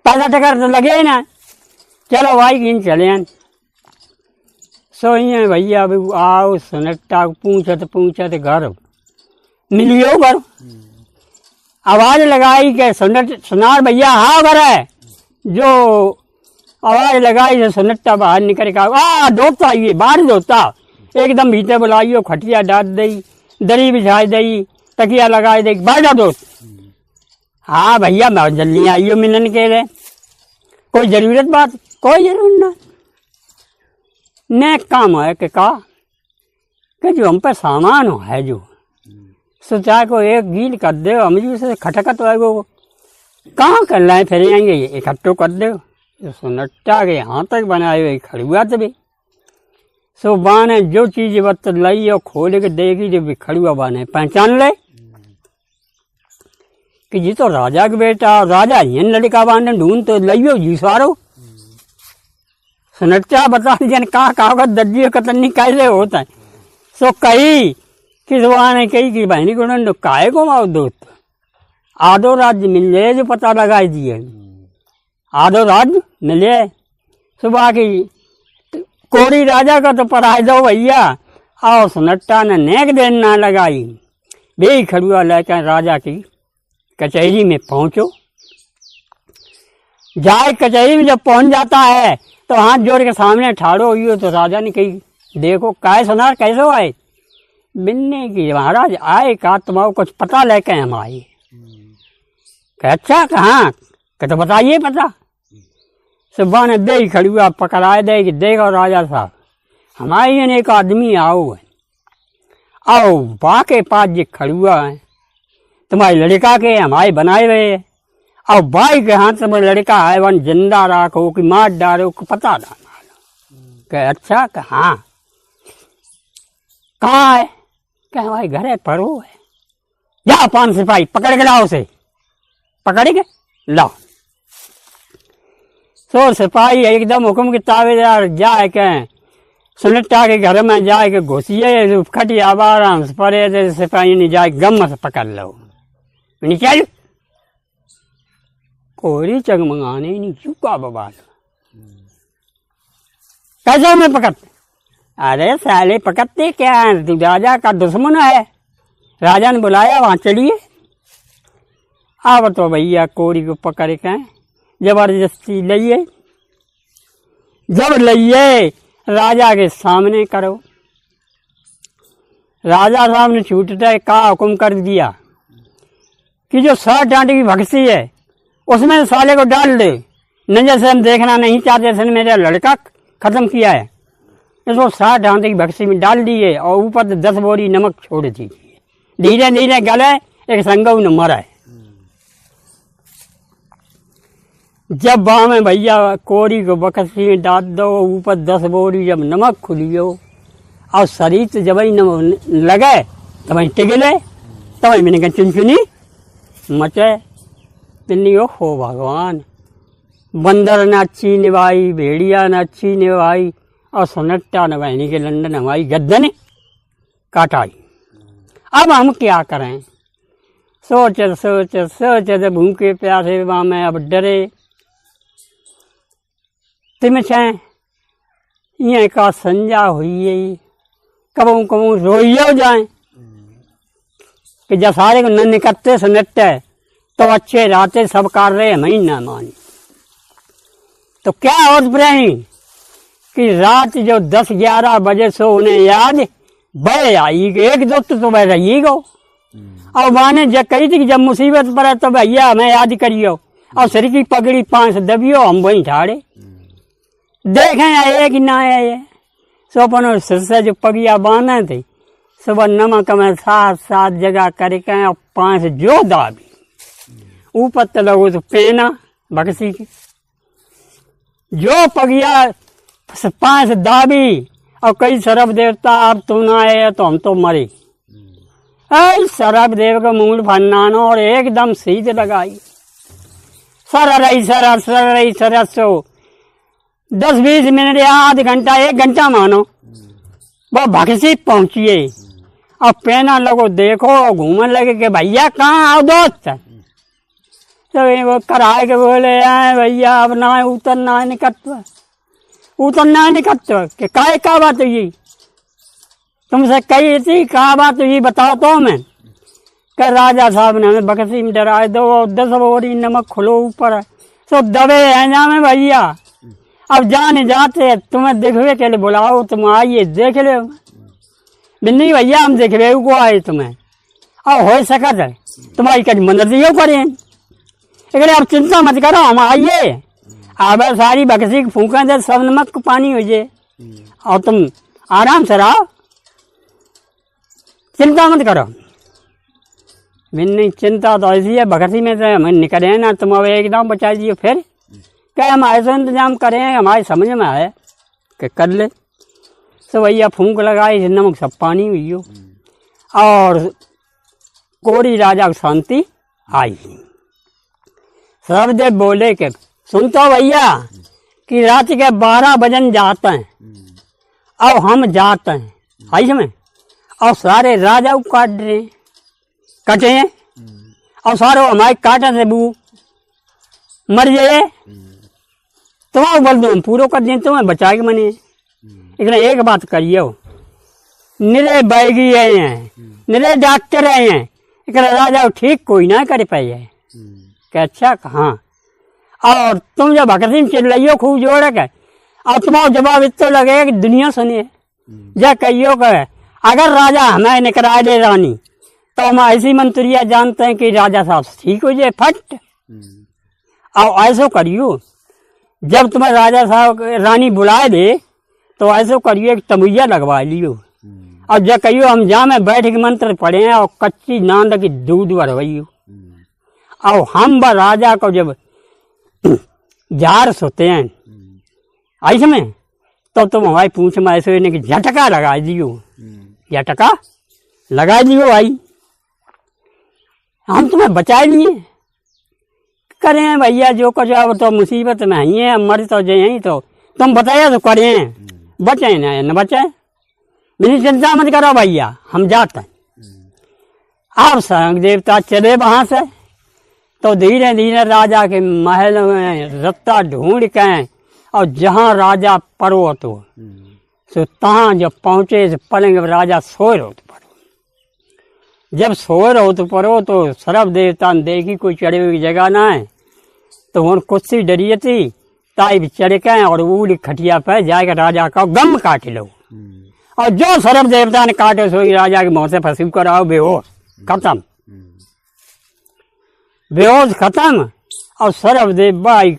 पैसा टकर तो लगे ही ना, चलो भाई गिन चले हैं। सो ये भैया आओ सुनट्टा पूछत घर मिलियो घर आवाज लगाई के सुनार भैया हाँ घर है जो आवाज लगाई तो सुनट्टा बाहर निकल के दोता ये बाहर दोता एकदम भीतर बुलाइयो, खटिया डाल दई, दरी बिछा दई, तकिया लगाई दई, बाहर दोस्त। हाँ भैया मैं जल्दी आइयो मिलन के लिए, कोई जरूरत बात, कोई जरूरत ना। ने काम है कि जो हम पे सामान हो है जो सोचा को एक गील कर दे, हम जी से खटखट वो कहाँ कर लाए फिर आएंगे इकट्ठो कर दो। सुनट्टा के यहाँ तक बनाए हुए खड़ुआ तो भी सो बाने जो चीज बत लाई और खोल के देगी जो खड़ुआ बाने पहचान ले कि जी तो राजा के बेटा, राजा ये लड़का बाने ढूंढ तो लियो जी सारो। सुनट्टा बता जन कहा दर्जी कतनी कैसे होता है। सो कही कि ने कही कि बहनी को काहे को माओ दोस्त, आधो राज्य मिल जाए जो पता लगाई दिए, आधो राज्य मिले। सुबह की कोरी राजा का तो पढ़ाई दो भैया। आओ सुनट्टा ने नेक देन ना लगाई, बे खड़ुआ लेकर राजा की कचहरी में पहुंचो। जाए कचहरी में जब पहुंच जाता है तो हाथ जोड़ के सामने ठाड़ो हुई तो राजा ने कही देखो काय सुनार कैसे आए। बिन्ने की महाराज आए का तुम्हारा कुछ पता लेके हम आए। अच्छा कहाँ तो बताइए पता। सुबह ने दे खड़ुआ पकड़ाए दे कि देखो राजा साहब हमारे यहाँ एक आदमी आओ है, आओ बा के पास जो खड़ुआ है तुम्हारे लड़का के हमारे बनाए हुए है, और भाई के हाथ में लड़का है वन जिंदा रखो कि मार डालो कि पता ना कहे। अच्छा कहाँ कहाँ है, क्या हमारे घर है परो है, जा 5 सिपाही पकड़ के लाओ उसे, पकड़ के लाओ। तो सिपाही एकदम हुक्म के ताबेदार जाए के सुनट्टा के घर में जाए के घुसिए खटी आवाराम से परे सिपाही ने जाए गम से पकड़ लो निकल। कोरी चगमगाने नहीं चुका बबाल कैसे में पकड़ते। अरे साले पकड़ते क्या है, तू राजा का दुश्मन है। राजा ने बुलाया वहां चलिए। अब तो भैया कोरी को पकड़ के जबरदस्ती लइए, जब लइए राजा के सामने करो। राजा साहब ने छूटते का हुक्म कर दिया कि जो 60 डांडी की भक्सी है उसमें साले को डाल दे, न जैसे हम देखना नहीं चाहते थे मेरा लड़का खत्म किया है, इसको 60 डांडी की भक्सी में डाल दिए और ऊपर 10 बोरी नमक छोड़ दीजिए। धीरे धीरे गले एक संगव न मरा है। जब बाह में भैया कोरी को बकसी में डाल दो, ऊपर 10 बोरी जब नमक खुलियो और शरीर से जब ही नमक लगे तब ही टिगले, तब ही मैंने चुनचुनी मचे। तिन्नी हो भगवान, बंदर ने अच्छी निभाई, भेड़िया ने अच्छी निभाई और सुनट्टा ने बहनी के लंदन हमारी गद्दन काटाई। अब हम क्या करें, सोच सोच सोच भूखे प्यासे वहाँ में अब डरे तिम छें ये का संजा हुई है, कबू कबू रोइयो जाए कि जब सारे को न निकलते सुनट्टे तो अच्छे राते सब कर रहे हमें न मानी। तो क्या और प्रेमी कि रात जो 10-11 बजे से उन्हें याद बड़े आई एक दोस्त तो वह रही गो और माने जब कही थी कि जब मुसीबत पड़े तो भैया हमें याद करियो और सिर की पगड़ी 5 दबियो हम वहीं ठाड़े देखें आए कि ना आए। सोपन सिर से जो पगिया बांधे थे सुबह नमक में 7 जगह करके और 5 जो दाबी ऊपर तो लगो तो पेना बक्सी की जो पगिया 5 दाबी और कई सरब देवता अब तू ना आए तो हम तो मरे। सरब देव का मूल फन्नानो और एकदम सीध लगाई सर सो 10-20 मिनट या आध घंटा 1 घंटा मानो वो भक्सी पहुंचिए और पेना लगो देखो घूमने लगे कि भैया कहाँ आओ दोस्त। तो वो कराए के बोले आए भैया अब ना उतरना निकटवा कि काहे का बात हुई तुमसे कही थी कहा बात हुई बताओ तो मैं कर राजा साहब ने हमें बक्सी में डराए दो 10 बोरी नमक खुलो ऊपर तो दबे हैं जामे भैया। अब जाने जाते तुम्हें देखवे के लिए बुलाओ, तुम आइए देख ले। नहीं भैया हम देखवे को आए तुम्हें, अब हो सकत है तुम्हारी कभी मदद दियो करें, इसलिए अब चिंता मत करो, हम आइए। अब सारी बक्सी फूका दे, सब नमक पानी हो जाए और तुम आराम से रहो, चिंता मत करो। नहीं चिंता तो ऐसी है, बक्सी में से हम निकले ना, तुम अब एकदम बचा दियो। फिर क्या हम ऐसा इंतजाम करें, हमारे समझ में आए कि कर ले। तो भैया फूंक लगाई, नमक सब पानी हुई हो और कोरी राजा को शांति आई। सरदेव बोले कि सुन तो भैया कि रात के 12 बजन जाते हैं, अब हम जाते हैं, आई समय और सारे राजा को काट रहे कटे हैं और सारो हमारे काटे से बू मर जाए, तुम्हारा बोल दो हम पूरा कर दें, तुम्हें बचा के मने। इतना एक बात करियो, निरे बैगी आए हैं, निरे डॉक्टर आए हैं, इतना राजा ठीक कोई ना कर पाए। क्या अच्छा कहाँ, और तुम जब भक्ति में चिल्लाइयो खूब जोड़ के, और तुम्हारा जवाब इतना लगेगा कि दुनिया सुनिए। जब कहियो कि अगर राजा हमें निकरा दे रानी, तो हम ऐसी मंत्रिया जानते हैं कि राजा साहब ठीक हो जाए फट। और ऐसा करियो, जब तुम्हें राजा साहब रानी बुलाए दे तो ऐसा करियो कि तमुइया लगवा लियो, और जब कहियो हम जा में बैठ के मंत्र पढ़े हैं और कच्ची नांद की दूध भरवाइयो। और हम व राजा को जब जार सोते हैं ऐसे में, तो तुम हमारी पूछ में ऐसे कि झटका लगा दियो, झटका लगा दियो भाई, हम तुम्हें बचा लिए। करें भैया जो कुछ अब तो मुसीबत में ही है, मर तो जाए, तो तुम बताया तो करें, बचे न बचे, मेरी चिंता मत करो भैया, हम जाते हैं। आप संग देवता चले वहां से, तो धीरे धीरे राजा के महल में रत्ता ढूंढ के, और जहाँ राजा परो तो तहाँ जब पहुंचे तो पलंग राजा सोए रहो तो परो। जब सोए रहो तो परो तो सर्व देवता ने देखी कोई चढ़े हुई जगह ना है, तो उन कुत्सी डरी थी, ताई चढ़ के और ऊली खटिया पे जाकर राजा का गम काट लो। और जो सर्व देवता ने काटे सोई राजा के मुंह से फंसी कराओ, बेहोश खत्म, बेहोश खत्म। और सर्वदेव भाई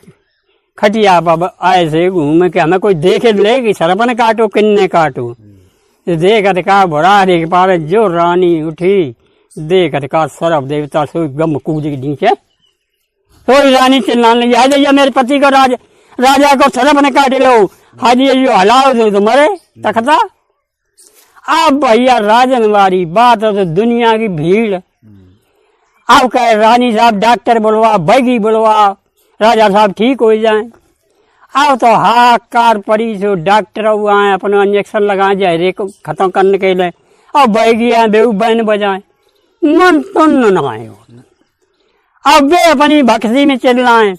खटिया पर आए से घूमे के हमें कोई देखे ले कि सरपन काटो किन्ने काटो, देखत का भरा देख पावे जो रानी उठी, देखत का सर्व देवता सो गम कूद के नीचे, तो रानी चिल्लाने लगी, हाजी मेरे पति को राजा को सरपन काट लो, हाजी यो हलाओ तो मरे तखता। अब भैया राजन वाली बात है तो दुनिया की भीड़, अब कहे रानी साहब डॉक्टर बुलवा, बैगी बुलवा, राजा साहब ठीक हो जाए। अब तो हाकार पड़ी सो डॉक्टर आए अपना इंजेक्शन लगाए जहरे को खत्म करने के लिए, और बैगी आए बेऊ बैन बजाए, मन तो न आए। अब वे अपनी भक्ति में चल रहे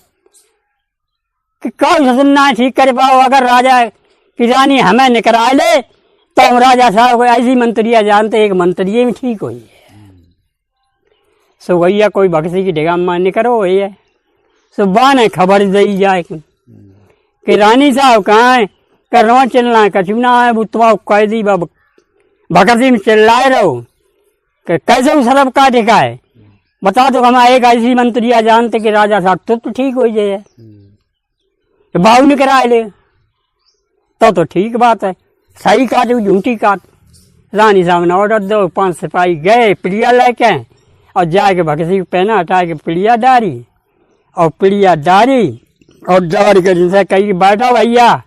कि कौन सुनना ठीक कर पाओ, अगर राजा की रानी हमें निकरा ले तो हम राजा साहब को ऐसी मंत्रिया जानते, एक मंत्रिये में ठीक हुई है। सो भैया कोई भक्ति की डिगा मान करो भैया, सुबह ने खबर दी जाए कि रानी साहब कहाँ है, करवा चलना कचूना है, वो तुम्हारा कैदी भक्ति में चिल्लाए रहो कि कैसे वो सरब काटे का है, बता दो हम एक ऐसी मंत्रिया जानते कि राजा साहब तो ठीक हो जाए, तो बाबू ने करा ले तो ठीक बात है, सही काट झूठी काट। रानी साहब ने ऑर्डर दो, 5 सिपाही गए पिड़िया लेके और जाके भक्ति को पहना हटा के पिड़िया डारी, और पिड़िया डारी और डार के जिनसे कही बैठा भैया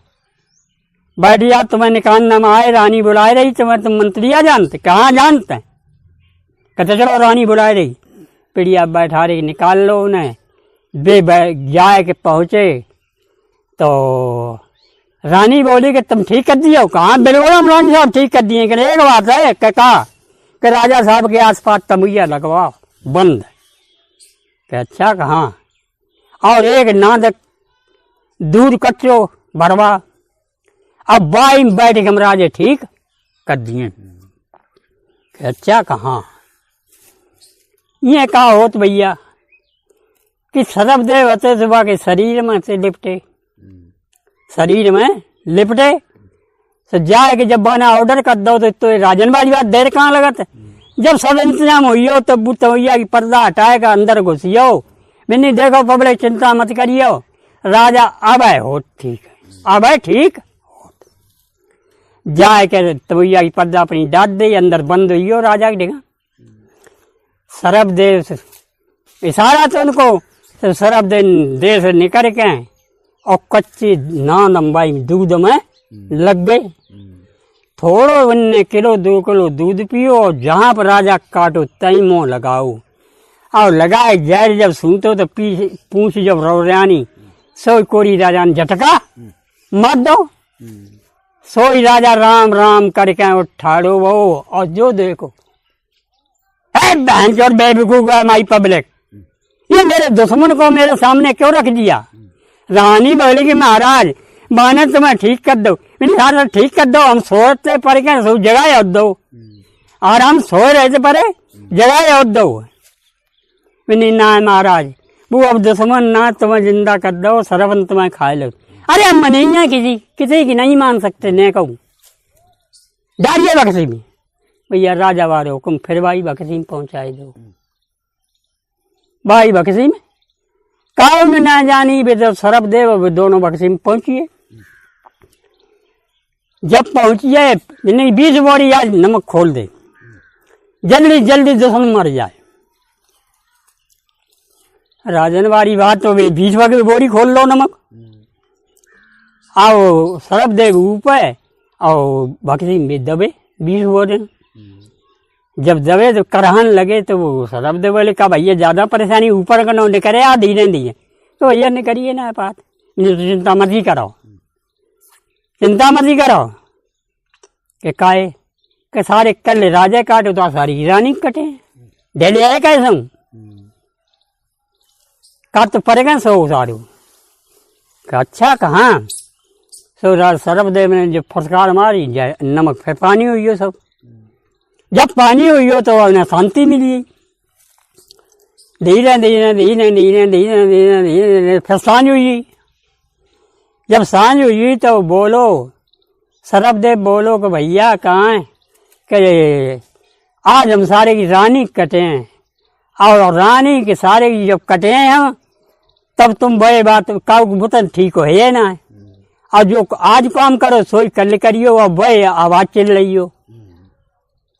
बैठिया, तुम्हें निकालना में आए, रानी बुलाए रही, तुम्हें तुम मंत्रिया जानते, कहाँ जानते हैं, कहते चलो रानी बुलाए रही, पिड़िया बैठा रही, निकाल लो उन्हें। बे जाए के पहुंचे तो रानी बोली कि तुम ठीक कर दियो, कहाँ बिल्कुल हम रानी साहब ठीक कर दिए, एक बात है कहा कि राजा साहब के आसपास तमुइया लगवाओ बंद, कि अच्छा कहाँ, और एक नाद दूध कच्चो भरवा, अब बाई में बैठ के हम राजे ठीक कर दिए, कि अच्छा कहाँ। ये कहा होत भैया कि सरबदेव होते सुबह के शरीर में से लिपटे, शरीर में लिपटे तो जाए कि जब बना ऑर्डर कर दो तो राजन वाली बात देर कहाँ लगत। जब सब इंतजाम हुई तब बुतवैया की पर्दा हटाएगा अंदर घुसियो, मैंने देखो पब्लिक चिंता मत करियो, राजा अब है हो ठीक है, अब है ठीक जाए के तवैया की पर्दा अपनी डाट दे, अंदर बंद हुई हो राजा की जगह। सरबदेव से इशारा तो उनको, तो सरबदेव देश से निकल के और कच्ची ना लंबाई दूध में लग गए। थोड़ो उन्ने किलो 2 किलो दूध पियो और जहाँ पर राजा काटो तई मुँह लगाओ और लगाए जैर जब सूतो तो पूछ जब रौरियानी सोई कोरी राजा ने झटका मत दो, सोई राजा राम राम करके उठाड़ो वो और जो देखो बहन चोर बेवकूफ माई पब्लिक, ये मेरे दुश्मन को मेरे सामने क्यों रख दिया। रानी बोली कि महाराज माने तुम्हें ठीक कर दो, मैंने ठीक कर दो, हम सोते पड़ के सो जगह दो और हम सो रहे थे परे जगह दो। मैंने ना महाराज वो अब दुश्मन ना तुम्हें जिंदा कर दो, सरवन तुम्हें खा लो। अरे हम नहीं है किसी की नहीं मान सकते, ने कहूँ डालिए बक्सी में भैया राजा वाले हुक्म, फिर भाई बक्सी में पहुंचाए दो। भाई बक्सी में कौन ना जानी बे जब सरबदेव दोनों बक्सी में पहुंचिए। जब पहुंचिए मैंने 20 बोरी आज नमक खोल दे, जल्दी जल्दी दुश्मन मर जाए। राजन वाली बात तो 20 की बोरी खोल लो नमक, आओ सरबदेव ऊपर और बक्सी में दबे 20 बोरी। जब दबे तो करहन लगे तो वो सरबदेव बोले का भैया ज्यादा परेशानी ऊपर का न करे आ धीरे धीरे, तो भैया ने करिए ना बात, चिंता मत ही करो, चिंता मत ही करो के काए के सारे कल राजा काटे तो सारी रानी कटे डेली आए कैसे काट तो पड़ेगा सो सारू। अच्छा कहाँ सो सरबदेव ने जो फटकार मारी जाए नमक फिर पानी हुई हो सब। जब पानी हुई हो तो उन्हें शांति मिली, धीरे धीरे धीरे धीरे धीरे धीरे धीरे फिर सांझ हुई। जब सांझ हुई तो बोलो सरबदेव बोलो कि भैया कहाँ है कि आज हम सारे की रानी कटे हैं और रानी के सारे की जब कटे हैं हम तब तुम बड़े बात काउ बुतन ठीक हो है ना, और जो आज काम करो सोई कल करियो और बड़े आवाज चल रही हो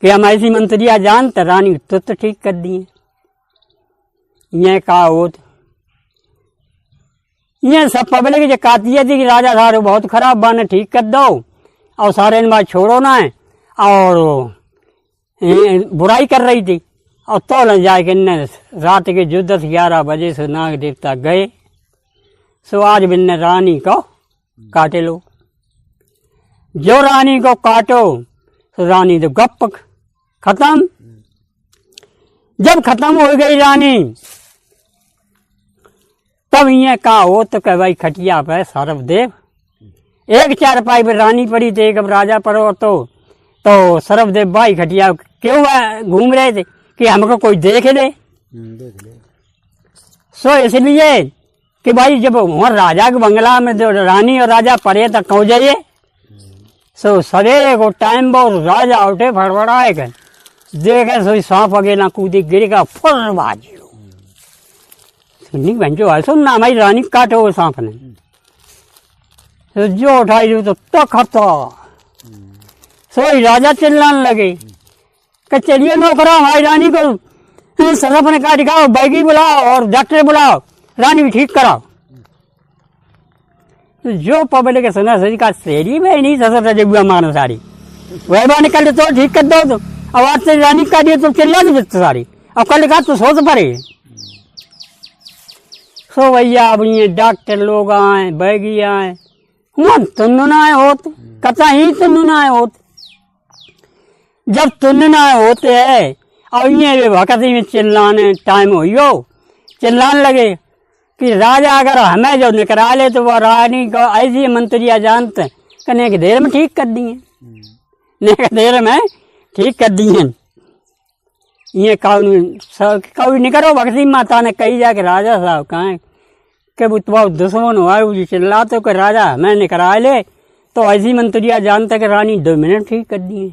कि हम ऐसी मंत्रिया जानते रानी तो ठीक कर दिए। ये कहा हो ये सब पब्लिक जो कहती थी कि राजा सारे बहुत खराब बाने ठीक कर दो और सारे इन बात छोड़ो ना है और बुराई कर रही थी। और तो न जाके रात के जो 10-11 बजे से नाग देवता गए, सो आज बिन्ने रानी को काटे लो। जो रानी को काटो तो रानी तो गप खत्म। जब खत्म हो गई रानी तब ये कहा हो तो कह भाई खटिया पे सरबदेव एक चारपाई पर रानी पड़ी थी, एक राजा पर हो तो सरबदेव भाई खटिया क्यों घूम रहे थे कि हमको कोई देख ले। सो इसलिए कि भाई जब वहाँ राजा के बंगला में जो रानी और राजा पड़े तो कौन जाइए। सो सवेरे को टाइम बहुत राजा उठे फड़फड़ाए गए, देखे सो सांप अगेला कूदी गिर गया फुर बाजी सुनी बहन है सुन ना हमारी रानी काटो वो सांप ने। तो जो उठाई तो खता सो राजा चिल्लाने लगे कि चलिए नौकरा हमारी रानी को सरफ ने कहा दिखाओ, बैगी बुलाओ और डॉक्टर बुलाओ, रानी भी ठीक कराओ। तो जो पब्लिक सुना सही का शेरी में नहीं ससुर जब मानो सारी वह बार निकल तो ठीक कर दो, तो अब आज से रानी का दिए तो चिल्ला नहीं सकते सारी, अब कल का तो सोच पड़े। सो भैया अब ये डॉक्टर लोग आए बैगी आए हुआ तुन्न ना होत कथा ही तुन्न ना होत। जब तुन्न ना होते है और ये भक्ति में चिल्लाने टाइम हो चिल्लाने लगे कि राजा अगर हमें जो निकरा ले तो वह रानी को ऐसी मंत्रिया जानते करने की देर में ठीक कर दिए, ने देर में ठीक कर दिए। ये कभी निकलो भक्ति माता ने कही जाके राजा साहब कहाँ कि वो तो दुश्मन हुआ वो चिल्ला तो कि राजा मैंने करा ले, तो ऐसी मंत्रिया जानता कि रानी 2 मिनट ठीक कर दिए।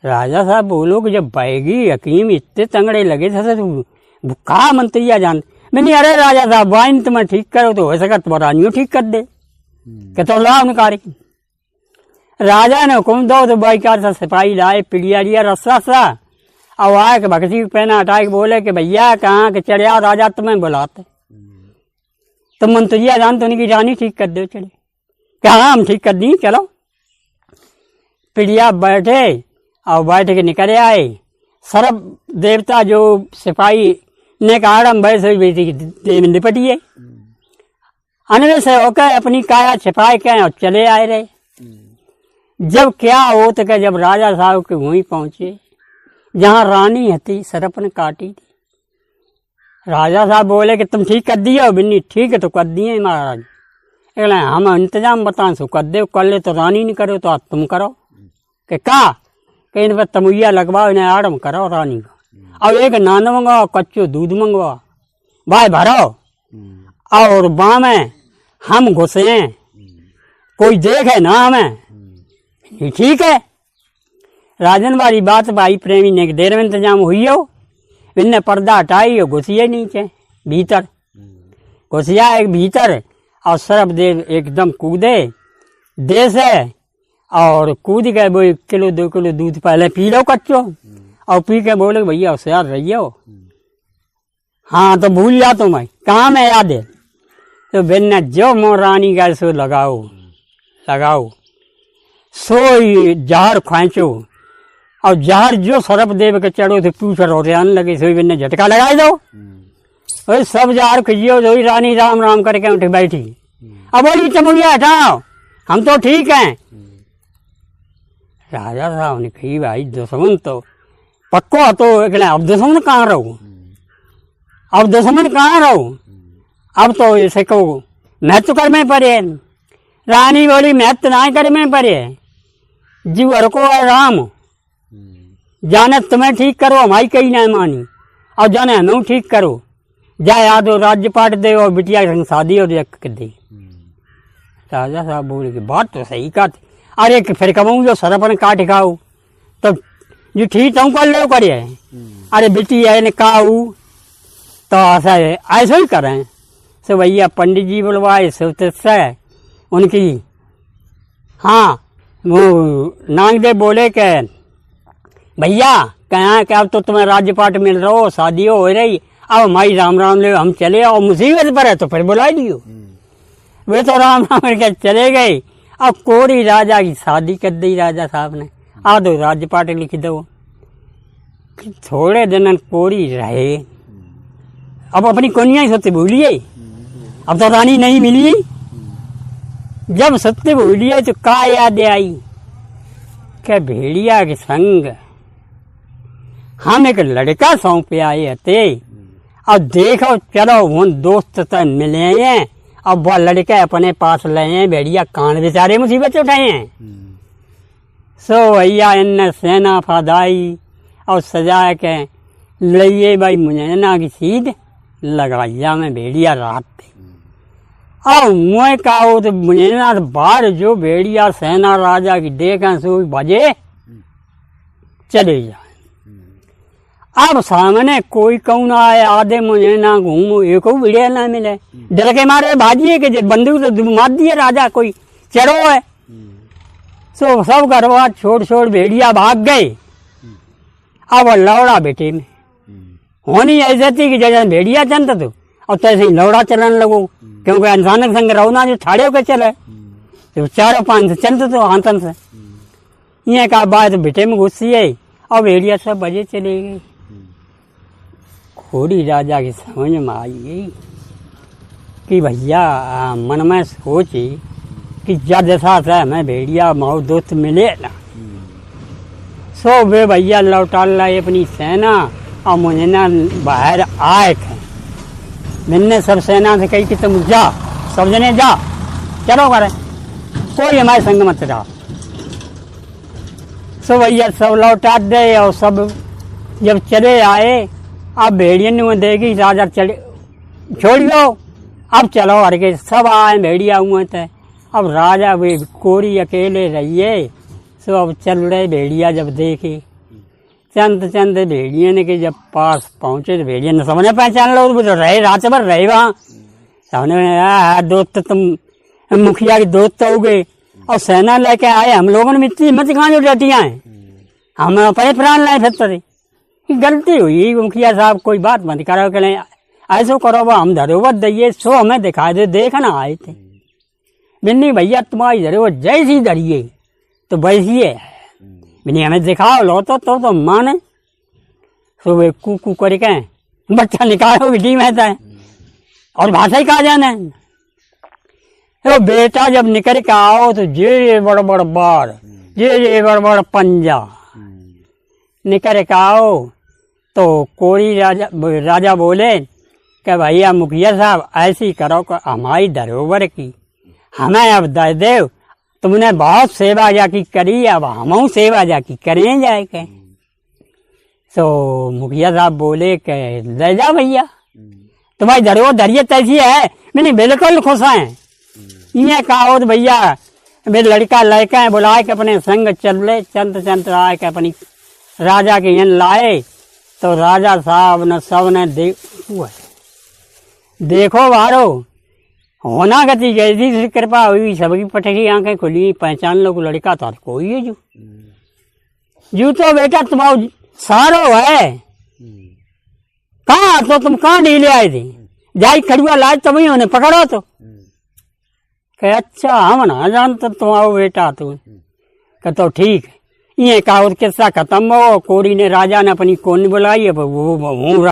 राजा साहब बोलो कि जब बैगी हकीम इतने तंगड़े लगे थे तो कहा मंत्रिया जान। मैंने अरे राजा साहब वाइन तुम्हें ठीक करो तो हो सका तो रानियों ठीक कर दे कि तो लाओ निकारी। राजा ने हुक्म दो तो भाई क्या था सिपाही लाए पिड़िया लिया रस्सा सा अब आए कि भक्ति पहना हटाए के बोले कि भैया कहाँ के चढ़े आओ राजा तुम्हें बुलाते। तो मंत्रिया जान तो उनकी रानी ठीक कर दो चले कि हाँ हम ठीक कर दी चलो। पिड़िया बैठे और बैठ के निकल आए। सर्प देवता जो सिपाही ने कहा हम वैसे बेटी निपटिए अनवे से होकर अपनी काया छिपाए के और चले आए रहे। जब क्या हो तो क्या जब राजा साहब के वहीं पहुंचे जहाँ रानी हती सर्प ने काटी थी। राजा साहब बोले कि तुम ठीक कर दिए बिन्नी ठीक है तो कर दिए महाराज। हम इंतजाम बताएं सो कर दे कर ले तो रानी नहीं करो तो आज तुम करो कि का कि इन पर तमुइया लगवाओ इन्हें आड़म करो रानी का। अब एक नान मंगवाओ कच्चो दूध मंगवाओ भाई भरो और बाँ में हम घुसे कोई देखे ना हमें ठीक है। राजन वाली बात भाई प्रेमी ने देर में इंतजाम हुई हो इनने पर्दा हटाई हो घुसिए नीचे भीतर घुसिया एक भीतर और सर्प देव एकदम कूदे दे से और कूद के वो 1 किलो 2 किलो दूध पहले पी लो कच्चो और पी के बोले भैया होशियार रहिए हो। हाँ तो भूल जा तो मैं कहाँ में याद है तो बिन्ना जो मोरानी का सो लगाओ लगाओ सो जहर खाँचो और जहर जो सर्प देव के चढ़ो तो पूछ रोते आने लगे सो बिन्ने झटका लगा दो वही सब जहर खिजियो जो रानी राम राम करके उठ बैठी। अब बोली चमुड़िया हटाओ हम तो ठीक हैं। राजा साहब ने कही भाई दुश्मन तो पक्को तो अब दुश्मन कहाँ रहो अब दुश्मन कहाँ रहो अब तो ऐसे कहो महत्व कर में पड़े। रानी बोली महत्व ना कर में पड़े जीव हरको राम जाने तुम्हें ठीक करो हमारी कही ना मानी और जाने हमें ठीक करो जाए याद हो राज्य पाट दे और बिटिया के संग शादी और कर दे। राजा साहब बोले कि बात तो सही का अरे फिर कहूँ जो सरपन काट खाऊ तो जो ठीक तुम कर लो करे अरे बिटिया ने काऊ तो ऐसा ही करें सो भैया पंडित जी बुलवाए सो से उनकी हाँ वो नांगदेव बोले के भैया कहाँ कि अब तो तुम्हें राज्य पाट मिल रहा हो शादी हो रही अब हमारी राम राम ले हम चले और मुसीबत पर है तो फिर बुला लियो। वे तो राम राम करके चले गए। अब कोरी राजा की शादी कर दी राजा साहब ने आ दो राज्य पाट लिख दो। थोड़े दिन कोरी रहे अब अपनी कन्या ही सत्य भूलिए अब तो रानी नहीं मिली। जब सत्य भूलिए तो का याद आई क्या भेड़िया के संग हम एक लड़का सौंपे आए थे और देखो चलो वो दोस्त तो मिले हैं अब वह लड़के अपने पास ले हैं भेड़िया कान बेचारे मुसीबत उठाए हैं। सो भैया इन सेना फदाई और सजा के लिए भाई मुझे की सीध लगाइया में भेड़िया रात थे और मुँह कहो तो मुझे बाहर जो भेड़िया सेना राजा की देखा सो बजे चले जाए। अब सामने कोई कौन आए आधे मुझे ना घूमो एक भिड़िया ना मिले डर के मारे भाजिए कि बंदूक तो मार दिए राजा कोई चढ़ो है। सो सब घरवा छोड़ छोड़ भेड़िया भाग गए। अब लौड़ा बेटे में होनी ऐसे थी कि जैसे भेड़िया चलता तो और तैसे ही लौड़ा चलने लगो क्योंकि इंसान के संग रहो ना जो ठाड़े के चले तो 4-5 से चलते तो हाथन से ये का बात बेटे में घुसी है और भेड़िया सब बजे चले गई। खोड़ी राजा की समझ में आई कि भैया मन में सोची कि जब जैसा से हमें भेड़िया माओ दोस्त मिले ना सो वे भैया लौटा लाई अपनी सेना और मुझे ना बाहर आए थे। मैंने सब सेना से कही कि तुम जा सब जने जा चलो करे कोई हमारे संग मत रहा। सो भैया सब लौटा दे और सब जब चले आए, अब भेड़िया ने देखी राजा चले, छोड़ियो अब चलो हर के सब आए भेड़िया हुए थे। अब राजा वे कोरी अकेले रहिए, सो अब चल रहे भेड़िया जब देखे, चंद चंद भेड़िया ने के जब पास पहुंचे तो भेड़िया ने सबने पहचान लो, तो रहे रात भर रहे वहाँ। सबने दोस्त तुम मुखिया के दोस्त हो गए और सेना लेके आए, हम लोगों ने इतनी हिम्मत कहाँ जो डटिया है, हम अपने प्राण लाए फिर गलती हुई मुखिया साहब, कोई बात मत करो कि ऐसो करो वो हम धरोहर दइए, सो हमें दिखा दे, देखना आए थे। बिन्नी भैया तुम्हारी धरोहर जैसी धरिए तो वैसी है, बिन्नी हमें दिखाओ लो तो माने। सो वे कू करके बच्चा निकालो विधि में था और भाषा ही कहा जाना है। तो बेटा जब निकल के आओ तो जे बड़ बड़ बार, जे बड़ बड़ पंजा निकल के आओ। तो कोरी राजा बोले कि भैया मुखिया साहब ऐसी करो कि हमारी धरोहर की हमें अब दे दे, तुमने बहुत सेवा जाकी करी, अब हम सेवा जाकी करें जाए के। तो मुखिया साहब बोले कि ले जा भैया, तुम्हारी धरोहर धरियत ऐसी है, मैंने बिल्कुल खुश हैं। ये कहो तो भैया मेरे लड़का लड़का बुलाए के अपने संग चले, चंद आए के अपनी राजा के यहाँ लाए। तो राजा साहब ने सब ने देखो बारो होना गति जैसी कृपा हुई, सबकी पटकी आंखें खुली, पहचान लो लड़का था कोई है जू तो बेटा तुम्हारा सारो है। कहाँ तो तुम कहाँ ढीले आए थे, जाई खड़ुआ लाए तो वही उन्हें पकड़ो तो कहे अच्छा हम ना जानते तुम्हारा बेटा तो तो ठीक है। ये कहा किस्सा खत्म हो, कोरी ने राजा ने अपनी कोनी बुलाई, अब वो